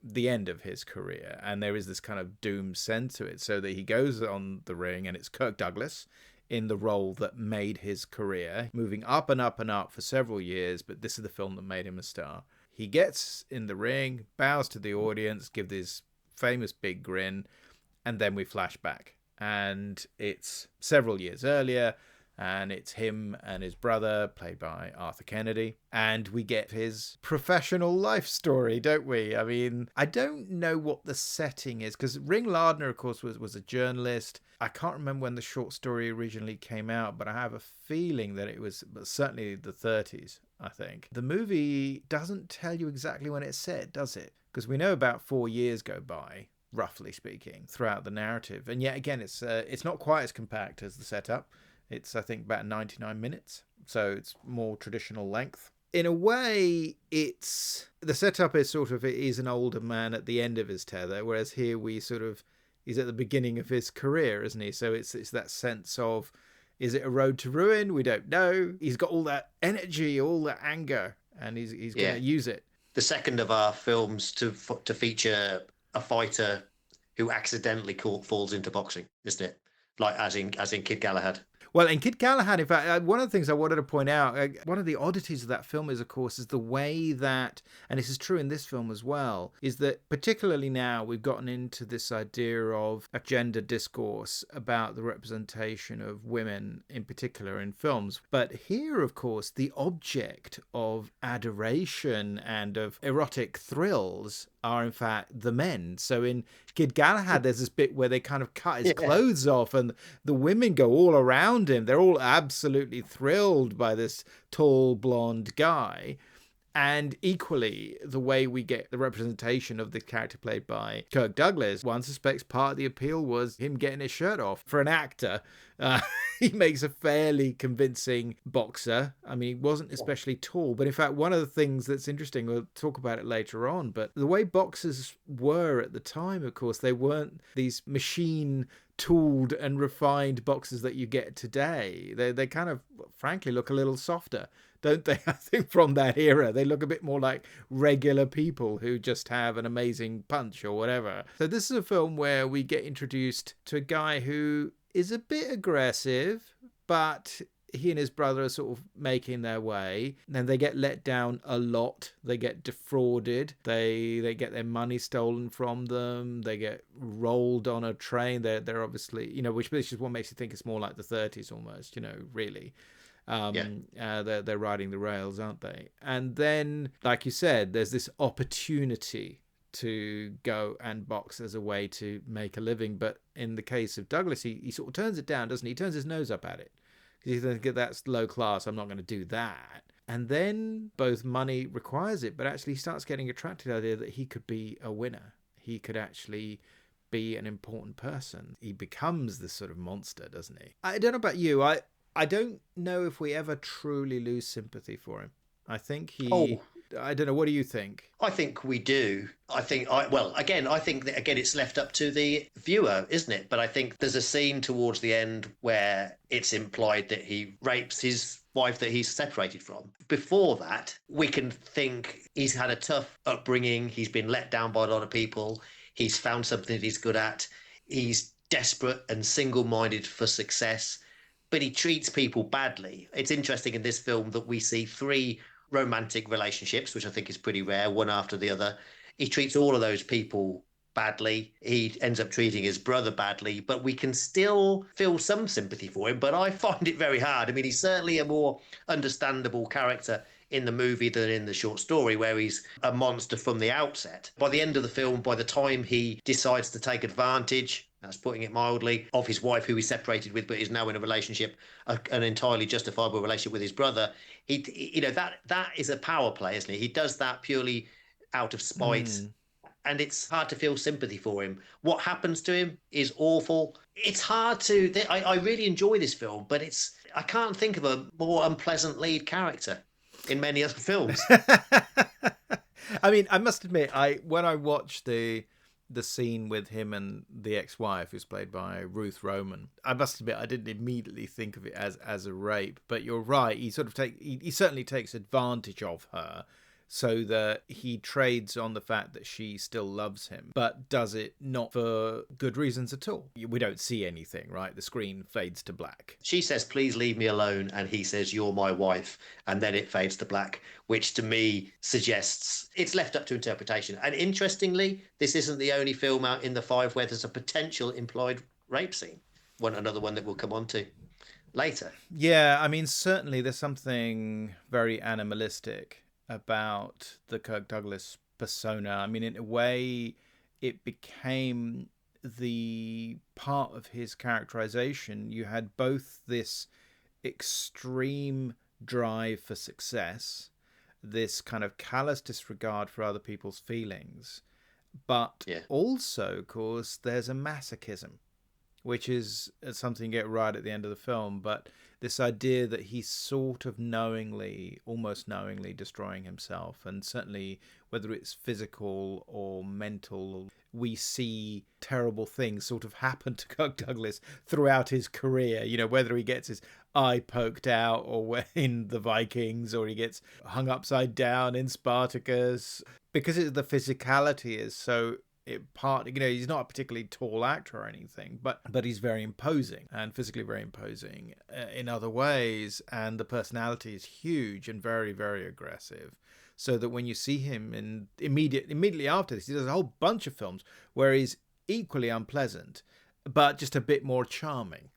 the end of his career, and there is this kind of doom sense to it, so that he goes on the ring, and it's Kirk Douglas in the role that made his career, moving up and up and up for several years, but this is the film that made him a star. He gets in the ring, bows to the audience, gives this famous big grin, and then we flash back, and it's several years earlier, and it's him and his brother, played by Arthur Kennedy, and we get his professional life story, don't we? I mean, I don't know what the setting is, because Ring Lardner, of course, was a journalist. I can't remember when the short story originally came out, but I have a feeling that it was certainly the 30s, I think. The movie doesn't tell you exactly when it's set, does it? Because we know about 4 years go by, roughly speaking, throughout the narrative. And yet again, it's not quite as compact as The Setup. It's, I think, about 99 minutes. So it's more traditional length. In a way, The Setup is it is an older man at the end of his tether, whereas here he's at the beginning of his career, isn't he? So it's that sense of, is it a road to ruin? We don't know. He's got all that energy, all that anger, and he's going to use it. The second of our films to feature a fighter who accidentally falls into boxing, isn't it? Like as in Kid Galahad. Well, in Kid Galahad, in fact, one of the things I wanted to point out, one of the oddities of that film is, of course, is the way that, and this is true in this film as well, is that particularly now we've gotten into this idea of a gender discourse about the representation of women in particular in films. But here, of course, the object of adoration and of erotic thrills are in fact the men. So in Kid Galahad, there's this bit where they kind of cut his clothes off and the women go all around him. They're all absolutely thrilled by this tall blonde guy. And equally, the way we get the representation of the character played by Kirk Douglas, one suspects part of the appeal was him getting his shirt off. For an actor, he makes a fairly convincing boxer. I mean, he wasn't especially tall, but in fact, one of the things that's interesting, we'll talk about it later on, but the way boxers were at the time, of course, they weren't these machine tooled and refined boxers that you get today. They kind of, frankly, look a little softer, don't they? I think from that era, they look a bit more like regular people who just have an amazing punch or whatever. So this is a film where we get introduced to a guy who is a bit aggressive, but he and his brother are sort of making their way. Then they get let down a lot. They get defrauded. They get their money stolen from them. They get rolled on a train. They're obviously, you know, which is what makes you think it's more like the 30s almost, you know, really. They're riding the rails, aren't they? And then, like you said, there's this opportunity to go and box as a way to make a living. But in the case of Douglas, he sort of turns it down, doesn't he? He turns his nose up at it. Because he thinks that's low class, I'm not going to do that. And then both money requires it, but actually he starts getting attracted to the idea that he could be a winner. He could actually be an important person. He becomes this sort of monster, doesn't he? I don't know about you. I don't know if we ever truly lose sympathy for him. I think I don't know. What do you think? I think we do. I think that it's left up to the viewer, isn't it? But I think there's a scene towards the end where it's implied that he rapes his wife that he's separated from. Before that, we can think he's had a tough upbringing. He's been let down by a lot of people. He's found something that he's good at. He's desperate and single-minded for success, but he treats people badly. It's interesting in this film that we see 3 romantic relationships, which I think is pretty rare, one after the other. He treats all of those people badly. He ends up treating his brother badly, but we can still feel some sympathy for him. But I find it very hard. I mean, he's certainly a more understandable character in the movie than in the short story, where he's a monster from the outset. By the end of the film, by the time he decides to take advantage, that's putting it mildly, of his wife, who he's separated with, but is now in a relationship, an entirely justifiable relationship with his brother. That is a power play, isn't it? He does that purely out of spite, and it's hard to feel sympathy for him. What happens to him is awful. It's hard to. I really enjoy this film, but I can't think of a more unpleasant lead character in many other films. I mean, I must admit, when I watched the scene with him and the ex-wife, who's played by Ruth Roman, I must admit I didn't immediately think of it as a rape. But you're right, he certainly takes advantage of her, so that he trades on the fact that she still loves him, but does it not for good reasons at all. We don't see anything, right? The screen fades to black. She says, "Please leave me alone," and he says, "You're my wife," and then it fades to black, which to me suggests it's left up to interpretation. And interestingly, this isn't the only film out in the 5 where there's a potential implied rape scene. Another one that we'll come on to later. Yeah, I mean, certainly there's something very animalistic about the Kirk Douglas persona. I mean, in a way, it became the part of his characterization. You had both this extreme drive for success, this kind of callous disregard for other people's feelings, but also, of course, there's a masochism which is something you get right at the end of the film. But this idea that he's sort of knowingly, almost knowingly destroying himself, and certainly whether it's physical or mental, we see terrible things sort of happen to Kirk Douglas throughout his career. You know, whether he gets his eye poked out or in the Vikings, or he gets hung upside down in Spartacus, because the physicality is so he's not a particularly tall actor or anything, but he's very imposing and physically very imposing in other ways, and the personality is huge and very, very aggressive. So that when you see him immediately after this, he does a whole bunch of films where he's equally unpleasant, but just a bit more charming.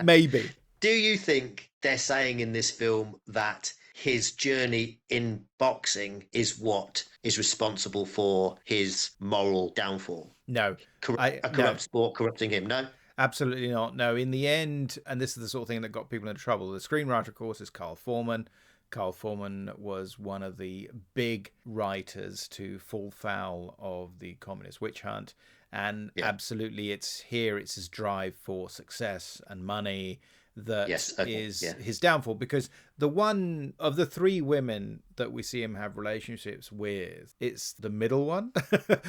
Maybe. Do you think they're saying in this film that his journey in boxing is what is responsible for his moral downfall? No. A corrupt sport corrupting him? No? Absolutely not. No, in the end, and this is the sort of thing that got people into trouble, the screenwriter, of course, is Carl Foreman. Carl Foreman was one of the big writers to fall foul of the communist witch hunt. And absolutely, it's his drive for success and money that is his downfall, because the one of the three women that we see him have relationships with, it's the middle one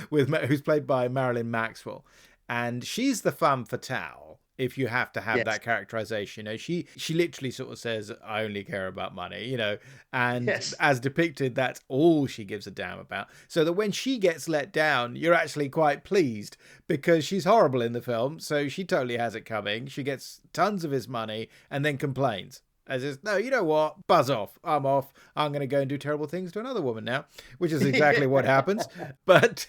who's played by Marilyn Maxwell, and she's the femme fatale. If you have to have that characterization, she literally sort of says, I only care about money, and as depicted, that's all she gives a damn about. So that when she gets let down, you're actually quite pleased, because she's horrible in the film. So she totally has it coming. She gets tons of his money and then complains. As is, no, you know what? Buzz off. I'm off. I'm going to go and do terrible things to another woman now, which is exactly what happens. But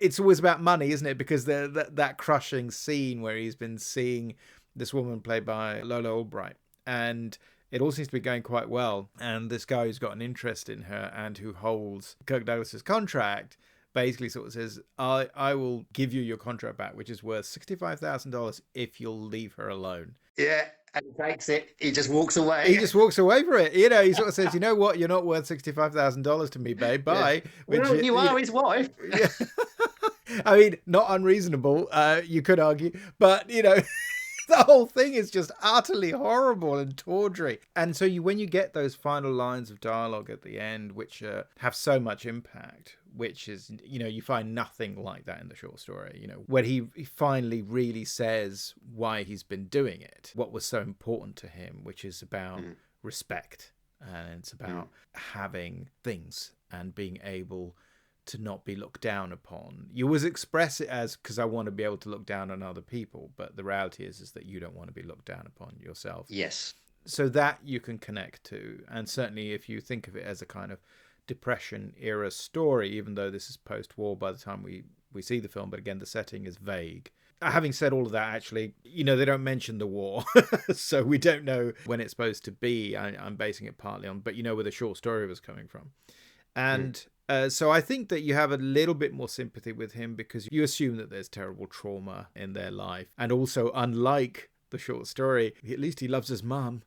it's always about money, isn't it? Because that crushing scene where he's been seeing this woman played by Lola Albright, and it all seems to be going quite well. And this guy who's got an interest in her and who holds Kirk Douglas's contract basically sort of says, I will give you your contract back, which is worth $65,000 if you'll leave her alone. Yeah. And he takes it. He just walks away. He just walks away for it. He sort of says, you know what? You're not worth $65,000 to me, babe. Bye. Yeah. Well, you are his wife. Yeah. I mean, not unreasonable, you could argue. But, the whole thing is just utterly horrible and tawdry. And so when you get those final lines of dialogue at the end, which have so much impact, which is, you find nothing like that in the short story, when he finally really says why he's been doing it, what was so important to him, which is about respect, and it's about having things and being able to not be looked down upon. You always express it as, because I want to be able to look down on other people, but the reality is that you don't want to be looked down upon yourself. Yes. So that you can connect to, and certainly if you think of it as a kind of Depression era story, even though this is post-war by the time we see the film, but again the setting is vague. Having said all of that, actually, they don't mention the war, so we don't know when it's supposed to be. I'm basing it partly on, but where the short story was coming from. And so I think that you have a little bit more sympathy with him, because you assume that there's terrible trauma in their life, and also, unlike the short story, at least he loves his mum.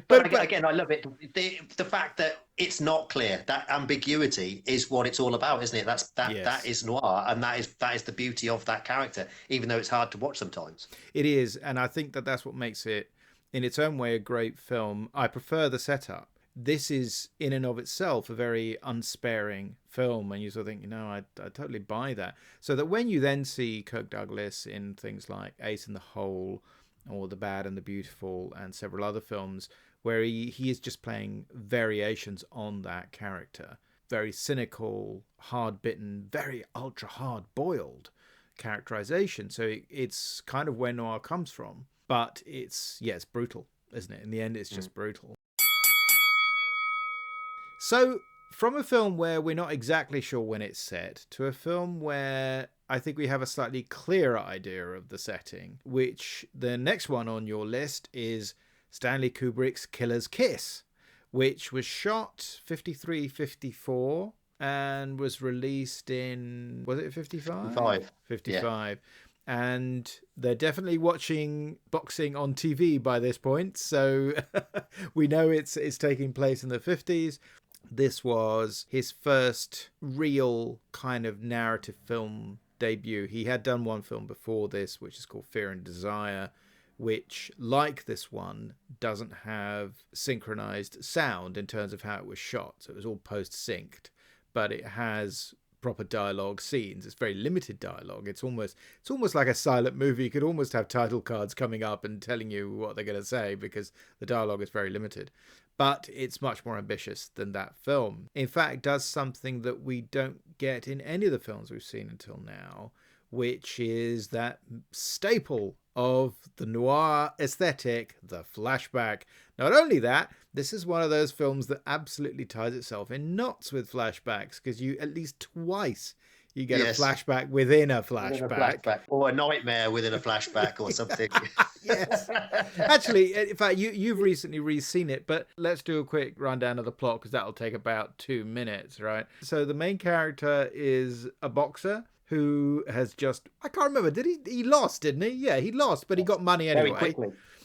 But again, I love it. The fact that it's not clear, that ambiguity is what it's all about, isn't it? That is noir, and that is the beauty of that character, even though it's hard to watch sometimes. It is, and I think that that's what makes it, in its own way, a great film. I prefer the setup. This is, in and of itself, a very unsparing film, and you sort of think, I totally buy that. So that when you then see Kirk Douglas in things like Ace in the Hole, or The Bad and the Beautiful, and several other films where he is just playing variations on that character. Very cynical, hard-bitten, very ultra-hard-boiled characterization. So it's kind of where noir comes from. But it's brutal, isn't it? In the end, it's just brutal. So from a film where we're not exactly sure when it's set to a film where I think we have a slightly clearer idea of the setting, which the next one on your list is Stanley Kubrick's Killer's Kiss, which was shot 53-54 and was released in, was it 55? 55. Yeah. And they're definitely watching boxing on TV by this point, so we know it's taking place in the 50s. This was his first real kind of narrative film debut. He had done one film before this, which is called Fear and Desire, which, like this one, doesn't have synchronized sound in terms of how it was shot. So it was all post-synced, but it has proper dialogue scenes. It's very limited dialogue. It's almost like a silent movie. You could almost have title cards coming up and telling you what they're going to say, because the dialogue is very limited. But it's much more ambitious than that film. In fact, does something that we don't get in any of the films we've seen until now, which is that staple of the noir aesthetic, the flashback. Not only that, this is one of those films that absolutely ties itself in knots with flashbacks, because you at least twice you get a flashback within a flashback. Or a nightmare within a flashback or something. Yes. Actually, in fact, you've recently re-seen it, but let's do a quick rundown of the plot, because that'll take about 2 minutes, right? So the main character is a boxer who has just, I can't remember, did he lost, didn't he? Yeah, he lost, but he got money anyway.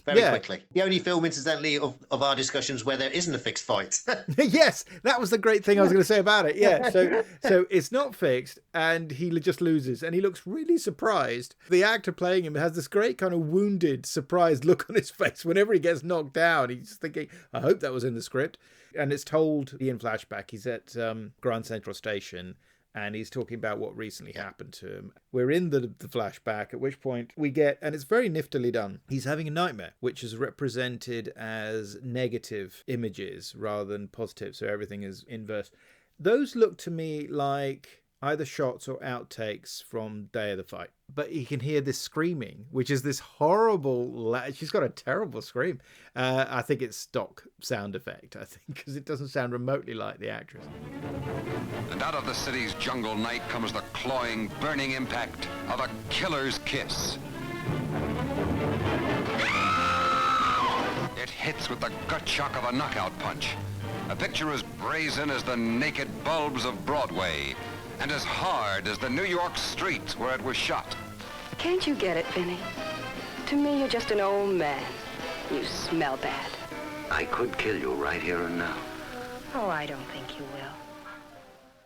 Very quickly. The only film, incidentally, of our discussions where there isn't a fixed fight. Yes, that was the great thing I was going to say about it. Yeah, so it's not fixed, and he just loses, and he looks really surprised. The actor playing him has this great kind of wounded, surprised look on his face whenever he gets knocked down. He's thinking, I hope that was in the script. And it's told in flashback. He's at Grand Central Station, and he's talking about what recently happened to him. We're in the flashback, at which point we get, and it's very niftily done, he's having a nightmare, which is represented as negative images rather than positive, so everything is inverse. Those look to me like either shots or outtakes from Day of the Fight. But you can hear this screaming, which is this horrible... She's got a terrible scream. I think it's stock sound effect, I think, because it doesn't sound remotely like the actress. And out of the city's jungle night comes the clawing, burning impact of a killer's kiss. It hits with the gut shock of a knockout punch. A picture as brazen as the naked bulbs of Broadway, and as hard as the New York streets where it was shot. Can't you get it, Vinny? To me, you're just an old man. You smell bad. I could kill you right here and now. Oh, I don't think you will.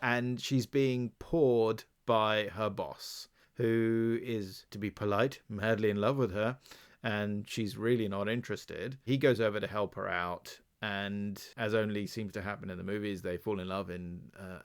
And she's being pawed by her boss, who is, to be polite, madly in love with her, and she's really not interested. He goes over to help her out, and as only seems to happen in the movies, they fall in love in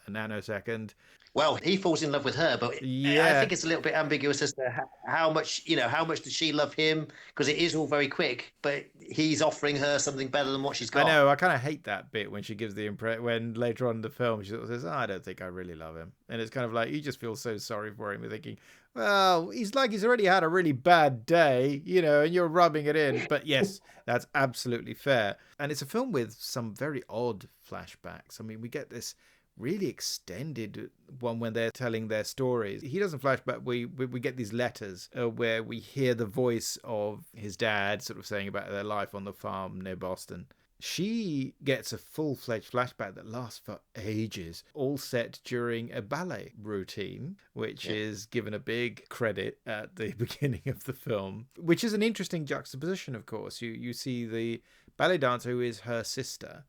a nanosecond. Well, he falls in love with her, but I think it's a little bit ambiguous as to how much does she love him? Because it is all very quick, but he's offering her something better than what she's got. I know, I kind of hate that bit when she gives the impression, when later on in the film she sort of says, I don't think I really love him. And it's kind of like, you just feel so sorry for him. You're thinking, well, he's already had a really bad day, and you're rubbing it in. But yes, that's absolutely fair. And it's a film with some very odd flashbacks. I mean, we get this really extended one when they're telling their stories. He doesn't flashback. We get these letters where we hear the voice of his dad sort of saying about their life on the farm near Boston. She gets a full-fledged flashback that lasts for ages, all set during a ballet routine, which is given a big credit at the beginning of the film, which is an interesting juxtaposition, of course. You see the ballet dancer who is her sister,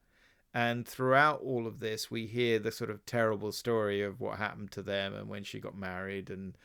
and throughout all of this, we hear the sort of terrible story of what happened to them and when she got married and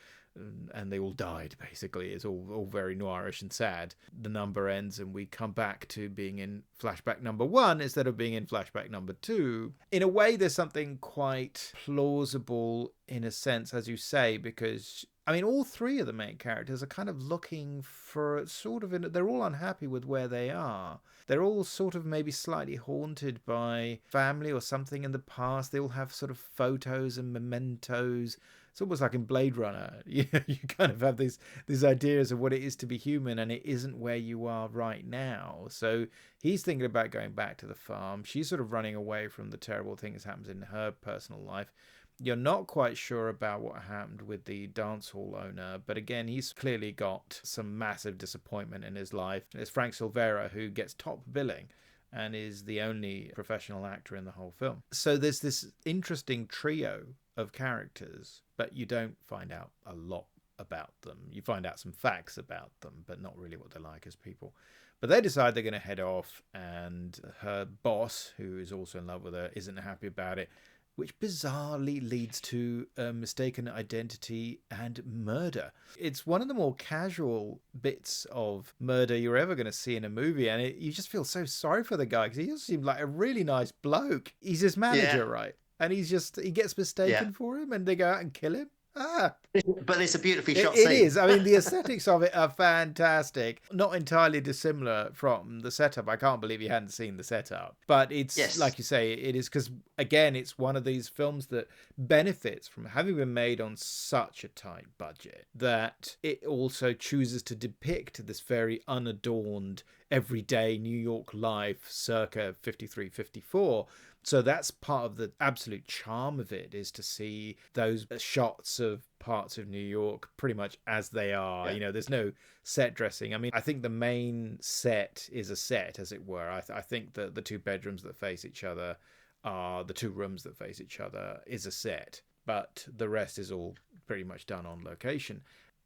they all died, basically. It's all very noirish and sad. The number ends and we come back to being in flashback number 1 instead of being in flashback number 2. In a way, there's something quite plausible in a sense, as you say, because I mean, all 3 of the main characters are kind of looking for they're all unhappy with where they are. They're all sort of maybe slightly haunted by family or something in the past. They all have sort of photos and mementos. It's almost like in Blade Runner. You kind of have these ideas of what it is to be human, and it isn't where you are right now. So he's thinking about going back to the farm. She's sort of running away from the terrible things that happens in her personal life. You're not quite sure about what happened with the dance hall owner, but again, he's clearly got some massive disappointment in his life. It's Frank Silvera who gets top billing and is the only professional actor in the whole film. So there's this interesting trio of characters, but you don't find out a lot about them. You find out some facts about them, but not really what they're like as people. But they decide they're going to head off, and her boss, who is also in love with her, isn't happy about it, which bizarrely leads to a mistaken identity and murder. It's one of the more casual bits of murder you're ever going to see in a movie, and you just feel so sorry for the guy, because he just seemed like a really nice bloke. He's his manager, right? And he gets mistaken for him, and they go out and kill him. But it's a beautifully shot scene. It is. I mean, the aesthetics of it are fantastic. Not entirely dissimilar from the setup. I can't believe you hadn't seen the setup. But it's, like you say, it is, because, again, it's one of these films that benefits from having been made on such a tight budget that it also chooses to depict this very unadorned, everyday New York life circa 53, 54. So that's part of the absolute charm of it, is to see those shots of parts of New York pretty much as they are. You know, there's no set dressing. I mean, I think the main set is a set, as it were. I think that the two bedrooms that face each other are the two rooms that face each other is a set, but the rest is all pretty much done on location.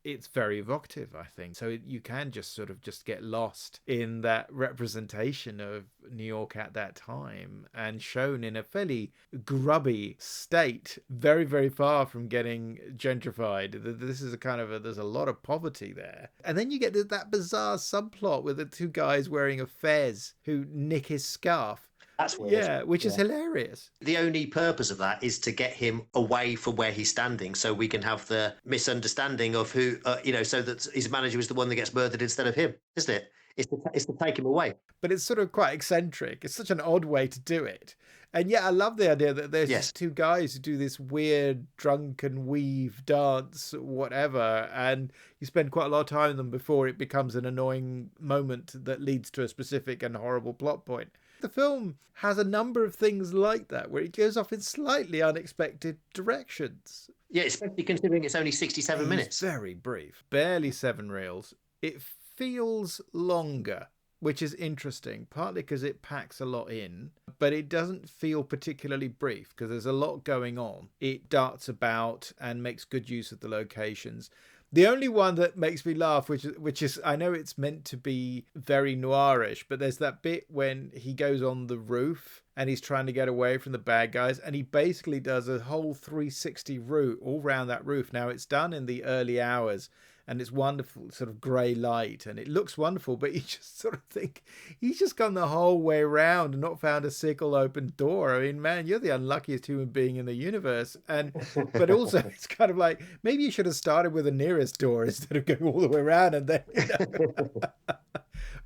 It's very evocative, I think. So you can just sort of just get lost in that representation of New York at that time, and shown in a fairly grubby state, very, very far from getting gentrified. This is a kind of there's a lot of poverty there. And then you get that bizarre subplot with the two guys wearing a fez who nick his scarf. That's weird. Yeah, which is hilarious. The only purpose of that is to get him away from where he's standing, so we can have the misunderstanding of who, so that his manager is the one that gets murdered instead of him, isn't it? It's to take him away. But it's sort of quite eccentric. It's such an odd way to do it. And yet I love the idea that there's just two guys who do this weird drunken weave dance, whatever, and you spend quite a lot of time with them before it becomes an annoying moment that leads to a specific and horrible plot point. The film has a number of things like that, where it goes off in slightly unexpected directions. Yeah, especially considering it's only 67 minutes. It's very brief. Barely 7 reels. It feels longer, which is interesting, partly because it packs a lot in, but it doesn't feel particularly brief because there's a lot going on. It darts about and makes good use of the locations. The only one that makes me laugh, which is, I know it's meant to be very noirish, but there's that bit when he goes on the roof and he's trying to get away from the bad guys, and he basically does a whole 360 route all around that roof. Now, it's done in the early hours, and it's wonderful, sort of grey light, and it looks wonderful, but you just sort of think, he's just gone the whole way around and not found a single open door. I mean, man, you're the unluckiest human being in the universe. But also, it's kind of like, maybe you should have started with the nearest door instead of going all the way around and then,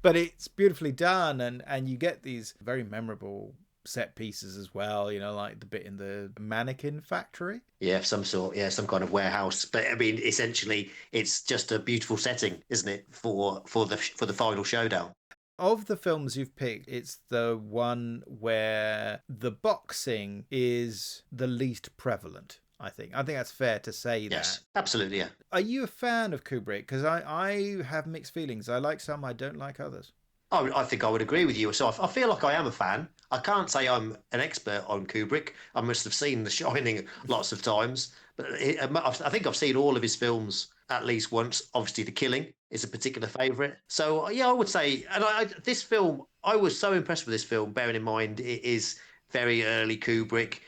But it's beautifully done, and you get these very memorable set pieces as well, like the bit in the mannequin factory. Yeah, some kind of warehouse. But I mean, essentially, it's just a beautiful setting, isn't it, for the final showdown? Of the films you've picked, it's the one where the boxing is the least prevalent. I think that's fair to say. Yes, absolutely. Yeah. Are you a fan of Kubrick? Because I have mixed feelings. I like some, I don't like others. I think I would agree with you. So I feel like I am a fan. I can't say I'm an expert on Kubrick. I must have seen The Shining lots of times. But I think I've seen all of his films at least once. Obviously, The Killing is a particular favourite. So, yeah, I would say... And this film, I was so impressed with this film, bearing in mind it is very early Kubrick.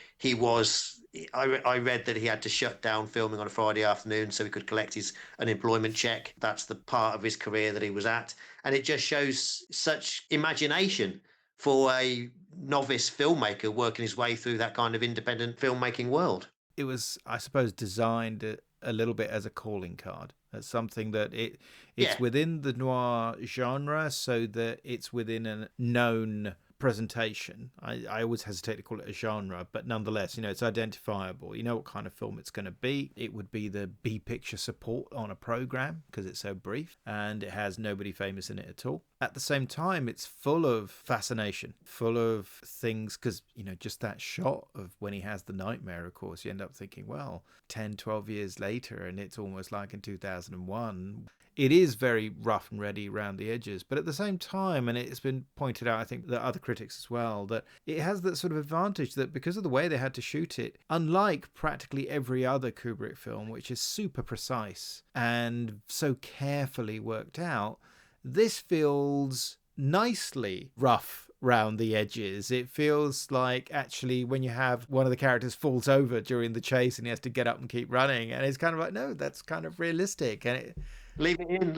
I read that he had to shut down filming on a Friday afternoon so he could collect his unemployment check. That's the part of his career that he was at. And it just shows such imagination for a novice filmmaker working his way through that kind of independent filmmaking world. It was, I suppose, designed a little bit as a calling card, as something that it's within the noir genre, so that it's within a known presentation. I always hesitate to call it a genre, but nonetheless, it's identifiable. You know what kind of film it's going to be. It would be the B picture support on a program because it's so brief and it has nobody famous in it at all. At the same time, it's full of fascination, full of things, because, just that shot of when he has the nightmare, of course, you end up thinking, well, 10, 12 years later, and it's almost like in 2001. It is very rough and ready around the edges, but at the same time, and it's been pointed out, I think, that other critics as well, that it has that sort of advantage that because of the way they had to shoot it, unlike practically every other Kubrick film, which is super precise and so carefully worked out, this feels nicely rough round the edges. It feels like actually when you have one of the characters falls over during the chase and he has to get up and keep running, and it's kind of like, no, that's kind of realistic, and leave it in,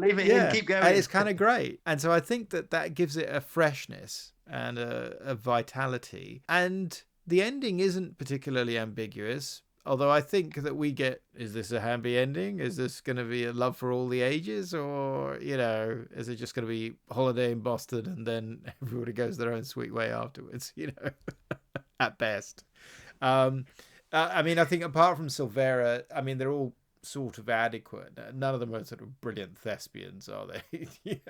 keep going. And it's kind of great. And so I think that gives it a freshness and a vitality. And the ending isn't particularly ambiguous, although I think that we get, is this a happy ending? Is this going to be a love for all the ages? Or, is it just going to be holiday in Boston and then everybody goes their own sweet way afterwards, at best. I think apart from Silvera, they're all sort of adequate. None of them are sort of brilliant thespians, are they?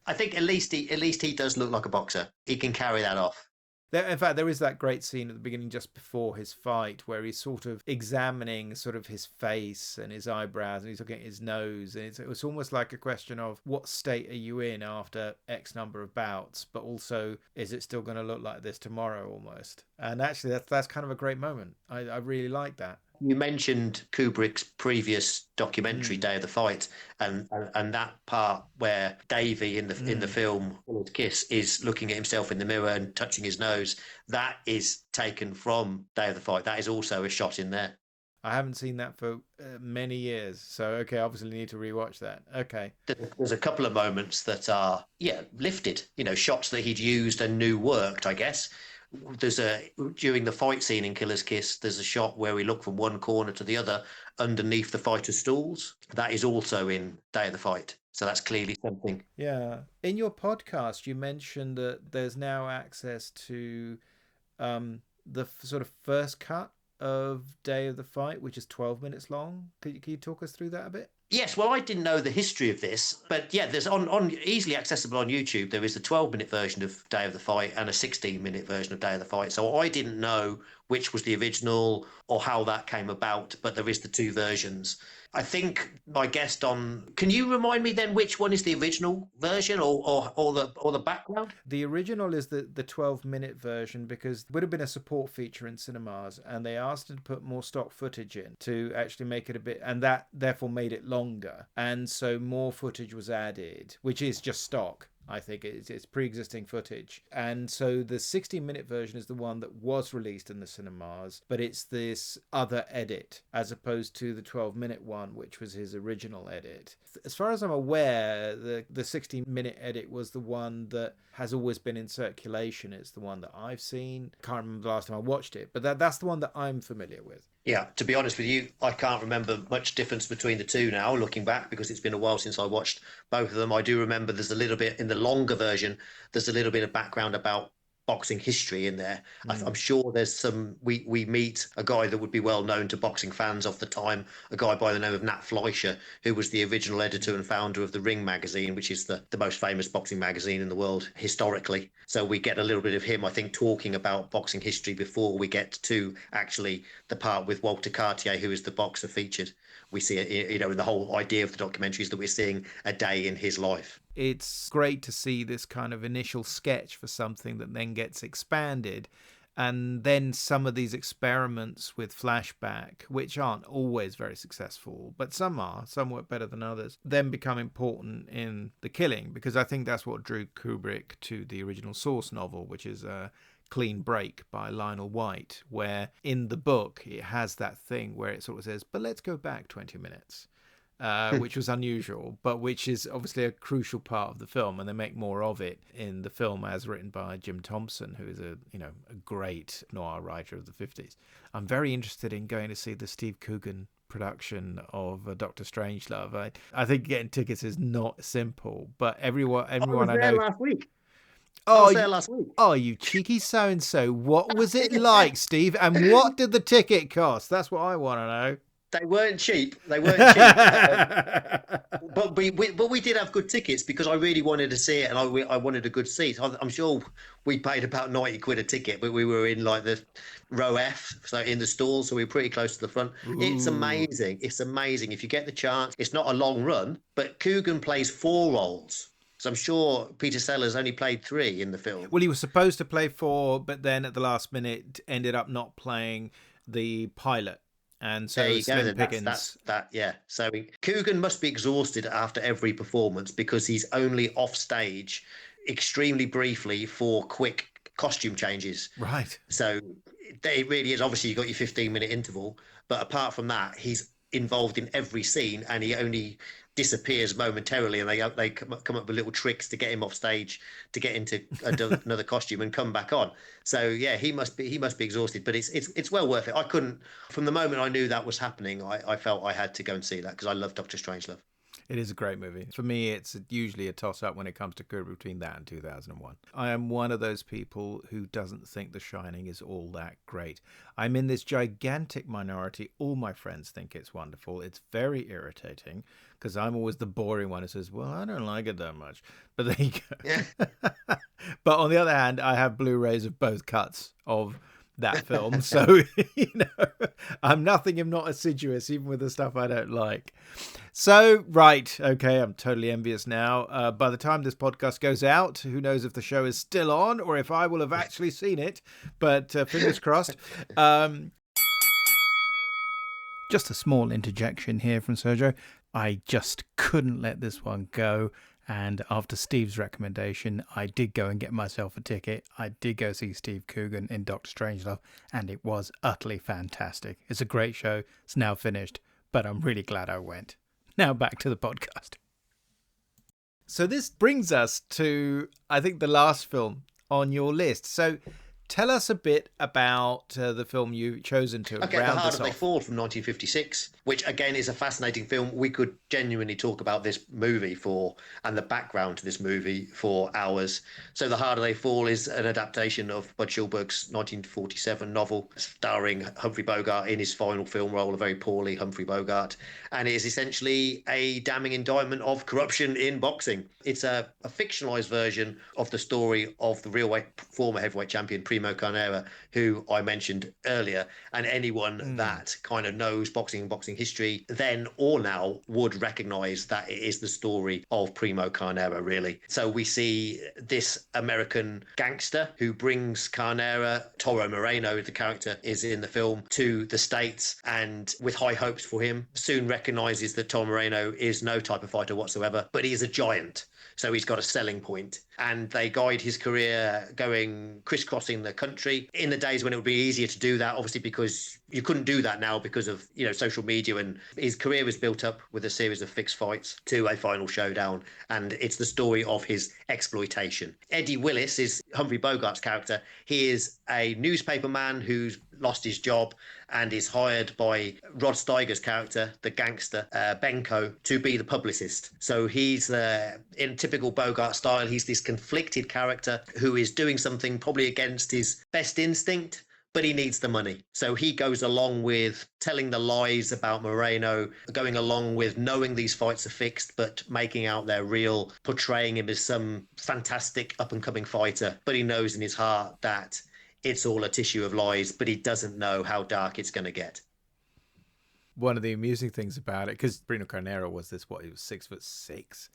I think at least he does look like a boxer. He can carry that off. In fact, there is that great scene at the beginning just before his fight where he's sort of examining sort of his face and his eyebrows, and he's looking at his nose, and it's almost like a question of what state are you in after X number of bouts, but also is it still going to look like this tomorrow almost? And actually that's kind of a great moment. I really like that. You mentioned Kubrick's previous documentary, Day of the Fight, and that part where Davey in the film Killer's Kiss is looking at himself in the mirror and touching his nose. That is taken from Day of the Fight. That is also a shot in there. I haven't seen that for many years, so okay, obviously need to rewatch that. Okay. There's a couple of moments that are lifted, shots that he'd used and knew worked, I guess. During the fight scene in Killer's Kiss, there's a shot where we look from one corner to the other underneath the fighter's stools. That is also in Day of the Fight. So that's clearly something. Yeah. In your podcast, you mentioned that there's now access to the sort of first cut of Day of the Fight, which is 12 minutes long. Can you talk us through that a bit? Yes, well, I didn't know the history of this, but there's on easily accessible on YouTube. There is a 12-minute version of Day of the Fight and a 16-minute version of Day of the Fight. So I didn't know which was the original or how that came about, but there is the two versions. I think my guest can you remind me then which one is the original version or the background? The original is the 12-minute version because it would have been a support feature in cinemas, and they asked to put more stock footage in to actually make it a bit, and that therefore made it longer. And so more footage was added, which is just stock. I think it's pre-existing footage. And so the 16-minute version is the one that was released in the cinemas, but it's this other edit as opposed to the 12-minute one, which was his original edit. As far as I'm aware, the 16-minute edit was the one that has always been in circulation. It's the one that I've seen. Can't remember the last time I watched it, but that's the one that I'm familiar with. Yeah, to be honest with you, I can't remember much difference between the two now, looking back, because it's been a while since I watched both of them. I do remember there's a little bit, in the longer version, there's a little bit of background about boxing history in there. I'm sure there's some, we meet a guy that would be well known to boxing fans of the time, a guy by the name of Nat Fleischer, who was the original editor and founder of the Ring magazine, which is the most famous boxing magazine in the world historically. So we get a little bit of him, I think, talking about boxing history before we get to actually the part with Walter Cartier, who is the boxer featured. We see it, in the whole idea of the documentaries that we're seeing a day in his life. It's great to see this kind of initial sketch for something that then gets expanded. And then some of these experiments with flashback, which aren't always very successful, but some work better than others, then become important in The Killing, because I think that's what drew Kubrick to the original source novel, which is Clean Break by Lionel White, where in the book it has that thing where it sort of says, but let's go back 20 minutes, which was unusual, but which is obviously a crucial part of the film, and they make more of it in the film as written by Jim Thompson, who is a great noir writer of the 50s. I'm very interested in going to see the Steve Coogan production of Dr. Strangelove. I think getting tickets is not simple, but everyone I know last week. I was there last week. Oh, you cheeky so-and-so. What was it like, Steve? And what did the ticket cost? That's what I want to know. They weren't cheap. But we did have good tickets because I really wanted to see it, and I wanted a good seat. I'm sure we paid about 90 quid a ticket, but we were in like the row F, so in the stall, so we were pretty close to the front. Ooh. It's amazing. It's amazing. If you get the chance, it's not a long run, but Coogan plays 4 roles. So I'm sure Peter Sellers only played 3 in the film. Well, he was supposed to play 4, but then at the last minute ended up not playing the pilot. And so Slim Pickens. So Coogan must be exhausted after every performance because he's only off stage extremely briefly for quick costume changes. Right. So it really is. Obviously, you've got your 15-minute interval, but apart from that, he's involved in every scene, and he only disappears momentarily, and they come up with little tricks to get him off stage, to get into another costume and come back on. So yeah, he must be exhausted, but it's well worth it. I couldn't, from the moment I knew that was happening, I felt I had to go and see that because I love Dr. Strangelove. It is a great movie. For me, it's usually a toss-up when it comes to Kubrick between that and 2001. I am one of those people who doesn't think The Shining is all that great. I'm in this gigantic minority. All my friends think it's wonderful. It's very irritating because I'm always the boring one who says, well, I don't like it that much. But there you go. Yeah. But on the other hand, I have Blu-rays of both cuts of that film. So, I'm nothing if not assiduous, even with the stuff I don't like. So, right. Okay. I'm totally envious now. By the time this podcast goes out, who knows if the show is still on or if I will have actually seen it, but fingers crossed. Just a small interjection here from Sergio. I just couldn't let this one go. And after Steve's recommendation, I did go and get myself a ticket. I did go see Steve Coogan in Dr. Strangelove, and it was utterly fantastic. It's a great show. It's now finished, but I'm really glad I went. Now back to the podcast. So this brings us to, I think, the last film on your list. So tell us a bit about the film you've chosen to round The Harder this They off. Fall from 1956, which again is a fascinating film. We could genuinely talk about this movie and the background to this movie for hours. So The Harder They Fall is an adaptation of Bud Schulberg's 1947 novel, starring Humphrey Bogart in his final film role, a very poorly Humphrey Bogart. And it is essentially a damning indictment of corruption in boxing. It's a fictionalized version of the story of the former heavyweight champion, Primo Carnera, who I mentioned earlier. And anyone that kind of knows boxing and boxing history then or now would recognize that it is the story of Primo Carnera, really. So we see this American gangster who brings Carnera, Toro Moreno, the character is in the film, to the States, and with high hopes for him, soon recognizes that Toro Moreno is no type of fighter whatsoever, but he is a giant. So he's got a selling point. And they guide his career going crisscrossing the country in the days when it would be easier to do that, obviously, because you couldn't do that now because of, social media. And his career was built up with a series of fixed fights to a final showdown. And it's the story of his exploitation. Eddie Willis is Humphrey Bogart's character. He is a newspaper man who's lost his job and is hired by Rod Steiger's character, the gangster, Benko, to be the publicist. So he's, in typical Bogart style, he's this conflicted character who is doing something probably against his best instinct, but he needs the money. So he goes along with telling the lies about Moreno, going along with knowing these fights are fixed, but making out they're real, portraying him as some fantastic up-and-coming fighter. But he knows in his heart that it's all a tissue of lies, but he doesn't know how dark it's going to get. One of the amusing things about it, because Primo Carnera was this, he was 6'6".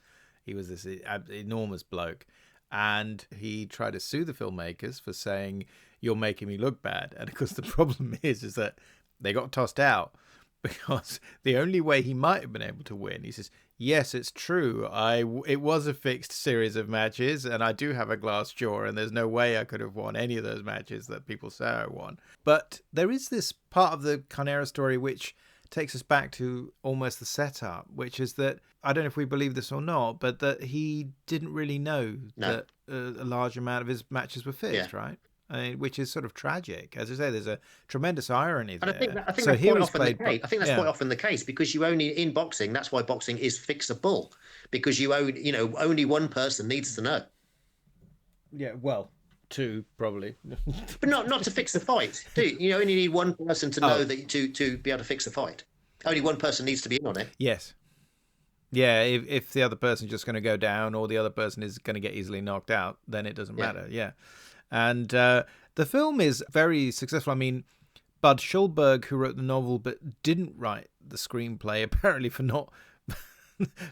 He was this enormous bloke. And he tried to sue the filmmakers for saying, you're making me look bad. And of course, the problem is that they got tossed out because the only way he might have been able to win, he says, yes, it's true. It was a fixed series of matches and I do have a glass jaw and there's no way I could have won any of those matches that people say I won. But there is this part of the Carnera story which takes us back to almost the setup, which is that, I don't know if we believe this or not, but that he didn't really know that a large amount of his matches were fixed, right? I mean, which is sort of tragic. As I say, there's a tremendous irony there. And I think that's quite often the case. I think that's quite often the case because in boxing, that's why boxing is fixable, because only one person needs to know. Yeah, well, two probably. But not to fix the fight. You only need one person to know that to be able to fix a fight. Only one person needs to be in on it. Yes. Yeah, if the other person's just going to go down or the other person is going to get easily knocked out, then it doesn't matter. Yeah. And the film is very successful. I mean, Bud Schulberg, who wrote the novel but didn't write the screenplay, apparently for not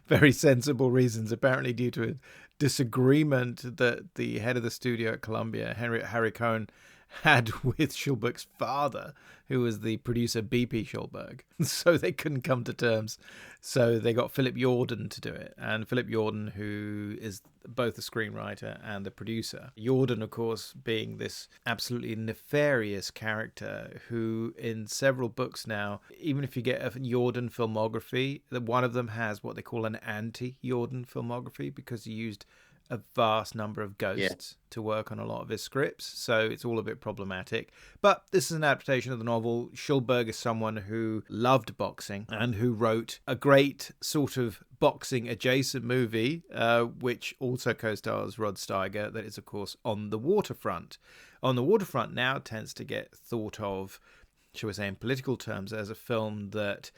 very sensible reasons, apparently due to a disagreement that the head of the studio at Columbia, Harry Cohn, had with Schulberg's father, who was the producer B.P. Schulberg. So they couldn't come to terms. So they got Philip Jordan to do it. And Philip Jordan, who is both the screenwriter and the producer. Jordan, of course, being this absolutely nefarious character who in several books now, even if you get a Jordan filmography, one of them has what they call an anti-Jordan filmography because he used a vast number of ghosts to work on a lot of his scripts, so it's all a bit problematic. But this is an adaptation of the novel. Schulberg is someone who loved boxing and who wrote a great sort of boxing adjacent movie, which also co-stars Rod Steiger, that is, of course, On the Waterfront. On the Waterfront now tends to get thought of, shall we say, in political terms, as a film that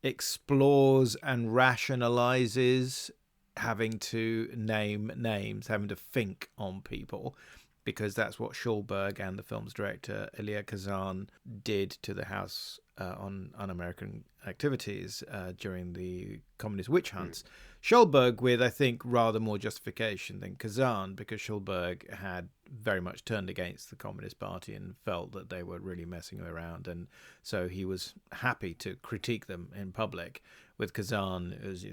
explores and rationalizes having to name names, having to think on people, because that's what Schulberg and the film's director Elia Kazan did to the House on Un-American Activities during the communist witch hunts. Schulberg with, I think, rather more justification than Kazan, because Schulberg had very much turned against the Communist Party and felt that they were really messing around, and so he was happy to critique them in public. With Kazan, it was,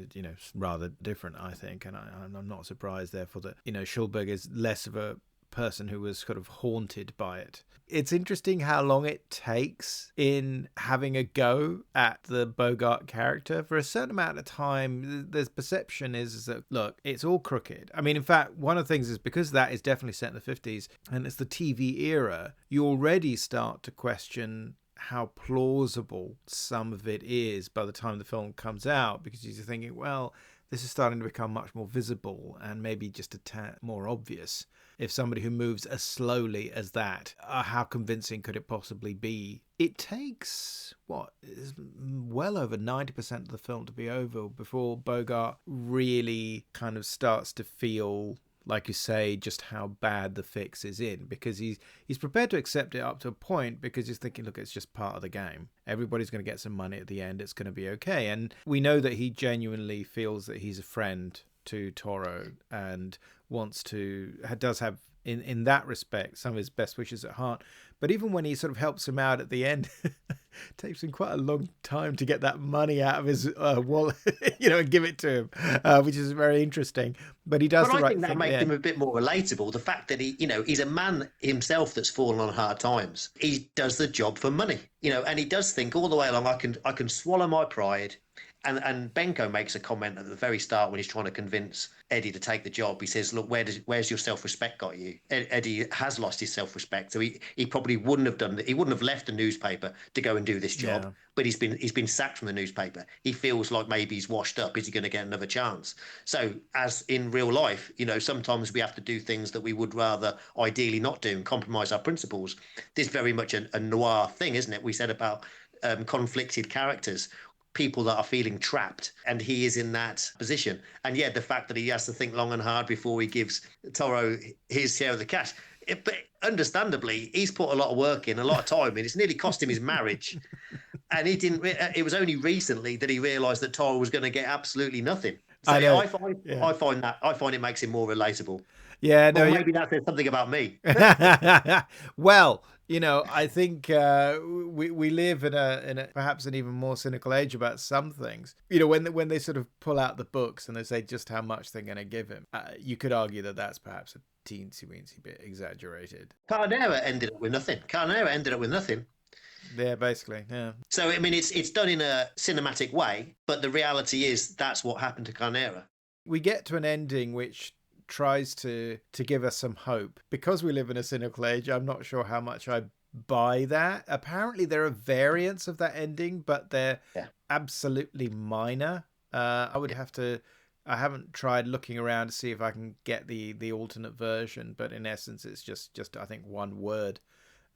rather different, I think, and I'm not surprised, therefore, that, Schulberg is less of a person who was sort of haunted by it. It's interesting how long it takes in having a go at the Bogart character. For a certain amount of time, the perception is that, look, it's all crooked. I mean, in fact, one of the things is because that is definitely set in the 50s and it's the TV era, you already start to question how plausible some of it is by the time the film comes out, because you're thinking, well, this is starting to become much more visible and maybe just a tad more obvious. If somebody who moves as slowly as that, how convincing could it possibly be? It takes, well over 90% of the film to be over before Bogart really kind of starts to feel, like you say, just how bad the fix is in, because he's prepared to accept it up to a point, because he's thinking, look, it's just part of the game. Everybody's going to get some money at the end. It's going to be okay. And we know that he genuinely feels that he's a friend to Toro and does have, in that respect, some of his best wishes at heart. But even when he sort of helps him out at the end, it takes him quite a long time to get that money out of his wallet, and give it to him, which is very interesting. But he does the right thing. I think that makes him a bit more relatable. The fact that he's a man himself that's fallen on hard times. He does the job for money, and he does think all the way along, I can swallow my pride. And Benko makes a comment at the very start when he's trying to convince Eddie to take the job. He says, look, where's your self-respect got you? Eddie has lost his self-respect. So he probably wouldn't have done that. He wouldn't have left the newspaper to go and do this job. But he's been sacked from the newspaper. He feels like maybe he's washed up. Is he going to get another chance? So as in real life, sometimes we have to do things that we would rather ideally not do and compromise our principles. This is very much a noir thing, isn't it? We said about conflicted characters, people that are feeling trapped, and he is in that position. And the fact that he has to think long and hard before he gives Toro his share of the cash. But understandably, he's put a lot of work in, a lot of time in. It's nearly cost him his marriage. And he didn't. It was only recently that he realised that Toro was going to get absolutely nothing. So I find it makes him more relatable. Yeah, no, maybe that says something about me. Well, I think we live in a perhaps an even more cynical age about some things. When they sort of pull out the books and they say just how much they're going to give him, you could argue that that's perhaps a teensy-weensy bit exaggerated. Carnera ended up with nothing. Yeah, basically, yeah. So, I mean, it's done in a cinematic way, but the reality is that's what happened to Carnera. We get to an ending which tries to give us some hope. Because we live in a cynical age, I'm not sure how much I buy that. Apparently there are variants of that ending, but they're absolutely minor. I haven't tried looking around to see if I can get the alternate version, but in essence it's just I think one word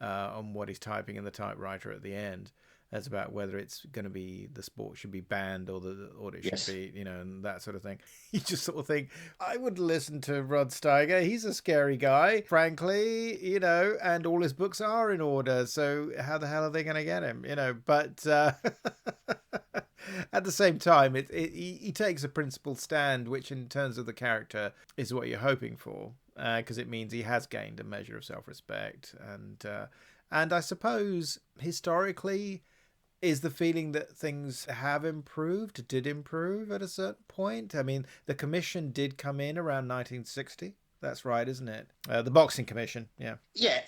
on what he's typing in the typewriter at the end. That's about whether it's going to be the sport should be banned or it should be, and that sort of thing. You just sort of think, I would listen to Rod Steiger. He's a scary guy, frankly, and all his books are in order. So how the hell are they going to get him? But at the same time, he takes a principled stand, which in terms of the character is what you're hoping for. because it means he has gained a measure of self-respect. And I suppose historically, is the feeling that things have improved, did improve at a certain point? I mean, the commission did come in around 1960. That's right, isn't it? The Boxing Commission, yeah. Yeah,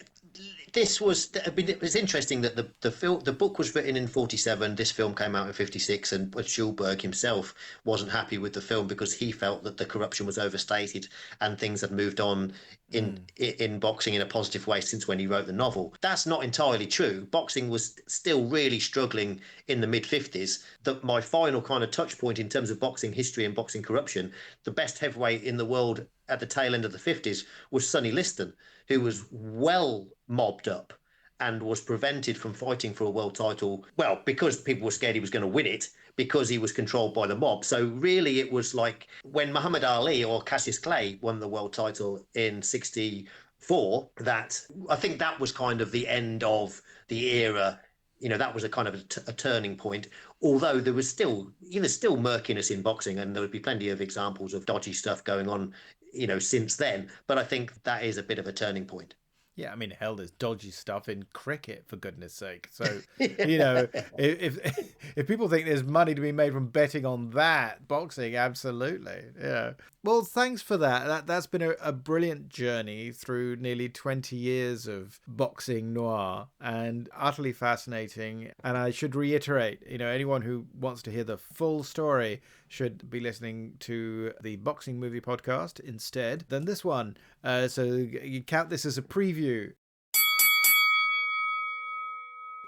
this was. I mean, it was interesting that the book was written in 47. This film came out in 56, and Schulberg himself wasn't happy with the film because he felt that the corruption was overstated and things had moved on in boxing in a positive way since when he wrote the novel. That's not entirely true. Boxing was still really struggling in the mid 50s. My final kind of touch point in terms of boxing history and boxing corruption, the best heavyweight in the world at the tail end of the 50s was Sonny Liston, who was well mobbed up and was prevented from fighting for a world title, well, because people were scared he was going to win it, because he was controlled by the mob. So really it was like when Muhammad Ali or Cassius Clay won the world title in 64, that I think that was kind of the end of the era. You know, that was a kind of a turning point, although there was still murkiness in boxing, and there would be plenty of examples of dodgy stuff going on, since then. But I think that is a bit of a turning point. Yeah, I mean, hell, there's dodgy stuff in cricket, for goodness sake. So, if people think there's money to be made from betting on that, boxing, absolutely. Yeah. Well, thanks for that. That's been a brilliant journey through nearly 20 years of boxing noir, and utterly fascinating. And I should reiterate, anyone who wants to hear the full story should be listening to the Boxing Movie Podcast instead than this one. So you count this as a preview.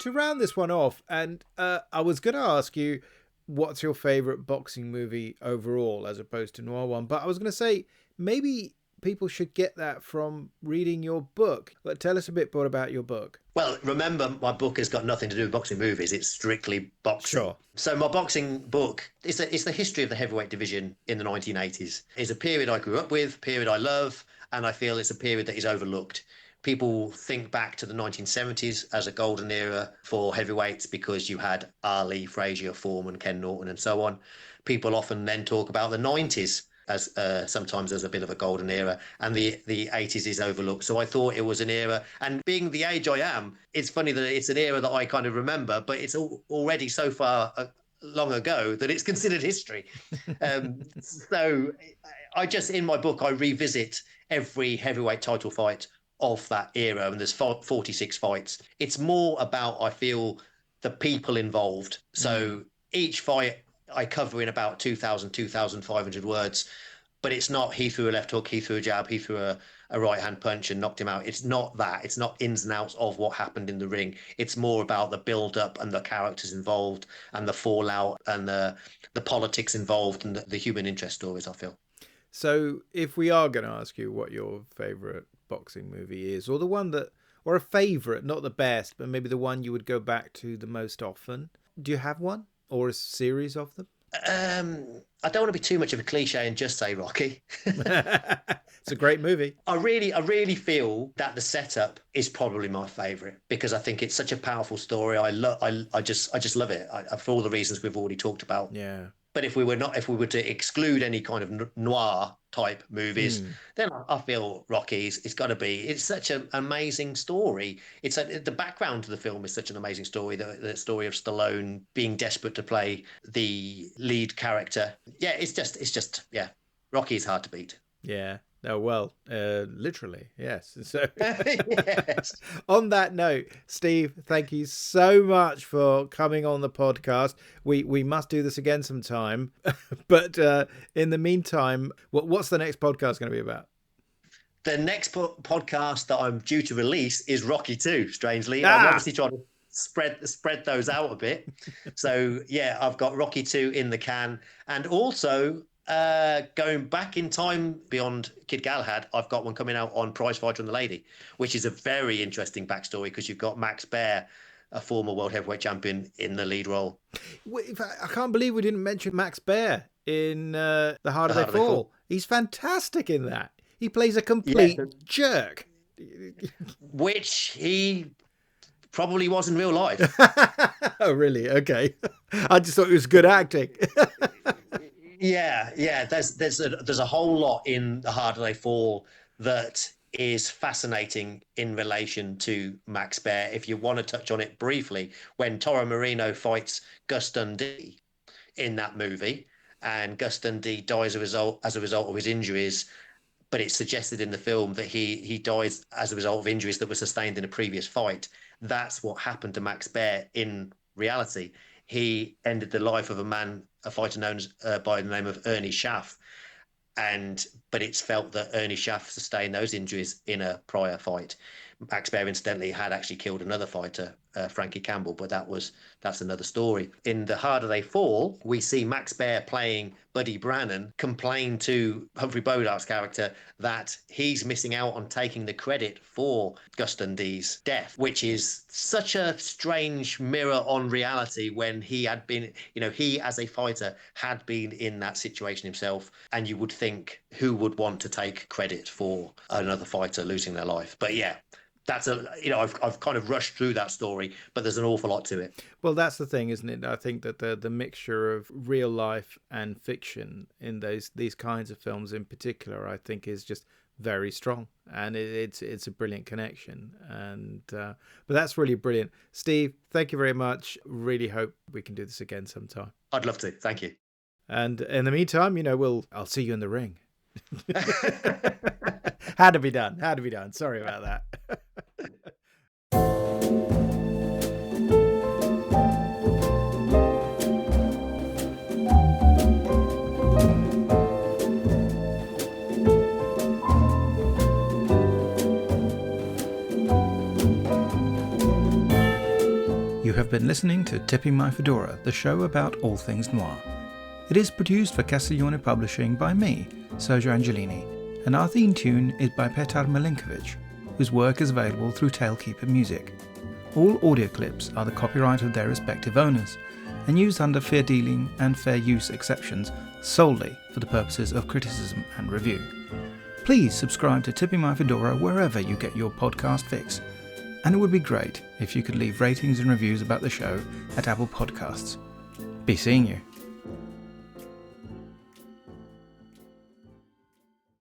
To round this one off, and I was going to ask you, what's your favourite boxing movie overall as opposed to noir one? But I was going to say, maybe people should get that from reading your book. But tell us a bit more about your book. Well, remember, my book has got nothing to do with boxing movies. It's strictly boxing. Sure. So my boxing book, it's the history of the heavyweight division in the 1980s. It's a period I grew up with, period I love, and I feel it's a period that is overlooked. People think back to the 1970s as a golden era for heavyweights because you had Ali, Frazier, Foreman, Ken Norton, and so on. People often then talk about the 90s as sometimes as a bit of a golden era, and the 80s is overlooked. So I thought it was an era, and being the age I am, it's funny that it's an era that I kind of remember, but it's already so far long ago that it's considered history. So in my book, I revisit every heavyweight title fight of that era, and there's 46 fights. It's more about, I feel, the people involved. So each fight I cover in about 2,500 words, but it's not he threw a left hook, he threw a jab, he threw a right hand punch and knocked him out. It's not that. It's not ins and outs of what happened in the ring. It's more about the build up and the characters involved and the fallout and the politics involved and the human interest stories, I feel. So if we are going to ask you what your favourite boxing movie is, or the one that, or a favourite, not the best, but maybe the one you would go back to the most often, do you have one, or a series of them? I don't want to be too much of a cliche and just say Rocky. It's a great movie. I really feel that the setup is probably my favourite because I think it's such a powerful story. I just love it for all the reasons we've already talked about. Yeah. But if we were to exclude any kind of noir type movies, then I feel Rocky's. It's such an amazing story. The background to the film is such an amazing story. The story of Stallone being desperate to play the lead character. Yeah, it's just Rocky is hard to beat. Yeah. Oh, well, literally, yes. So, yes. On that note, Steve, thank you so much for coming on the podcast. We must do this again sometime. But in the meantime, what's the next podcast going to be about? The next podcast that I'm due to release is Rocky 2, strangely. I'm obviously trying to spread those out a bit. So, yeah, I've got Rocky 2 in the can. And also, going back in time beyond Kid Galahad, I've got one coming out on Prize Fighter and the Lady, which is a very interesting backstory because you've got Max Baer, a former world heavyweight champion, in the lead role. I can't believe we didn't mention Max Baer in The Harder They Fall. He's fantastic in that. He plays a complete jerk. Which he probably was in real life. Oh, really? Okay. I just thought it was good acting. Yeah. There's a whole lot in The Harder They Fall that is fascinating in relation to Max Baer. If you want to touch on it briefly, when Toro Marino fights Gus Dundee in that movie, and Gus Dundee dies as a result of his injuries, but it's suggested in the film that he dies as a result of injuries that were sustained in a previous fight. That's what happened to Max Baer in reality. He ended the life of a fighter known by the name of Ernie Schaff. But it's felt that Ernie Schaff sustained those injuries in a prior fight. Max Baer, incidentally, had actually killed another fighter, Frankie Campbell, but that's another story. In The Harder They Fall, we see Max Baer playing Buddy Brannan complain to Humphrey Bodart's character that he's missing out on taking the credit for Gus Dundee's death, which is such a strange mirror on reality when he had been, he as a fighter had been in that situation himself, and you would think who would want to take credit for another fighter losing their life. But yeah, that's I've kind of rushed through that story, but there's an awful lot to it. Well, that's the thing, isn't it? I think that the mixture of real life and fiction in these kinds of films in particular, I think, is just very strong, and it's a brilliant connection. And but that's really brilliant. Steve, thank you very much. Really hope we can do this again sometime. I'd love to. Thank you. And in the meantime, I'll see you in the ring. Had to be done. Sorry about that. You have been listening to Tipping My Fedora, the show about all things noir. It is produced for Castiglione Publishing by me, Sergio Angelini, and our theme tune is by Petar Milinkovic, whose work is available through Tailkeeper Music. All audio clips are the copyright of their respective owners, and used under fair dealing and fair use exceptions solely for the purposes of criticism and review. Please subscribe to Tipping My Fedora wherever you get your podcast fix, and it would be great if you could leave ratings and reviews about the show at Apple Podcasts. Be seeing you.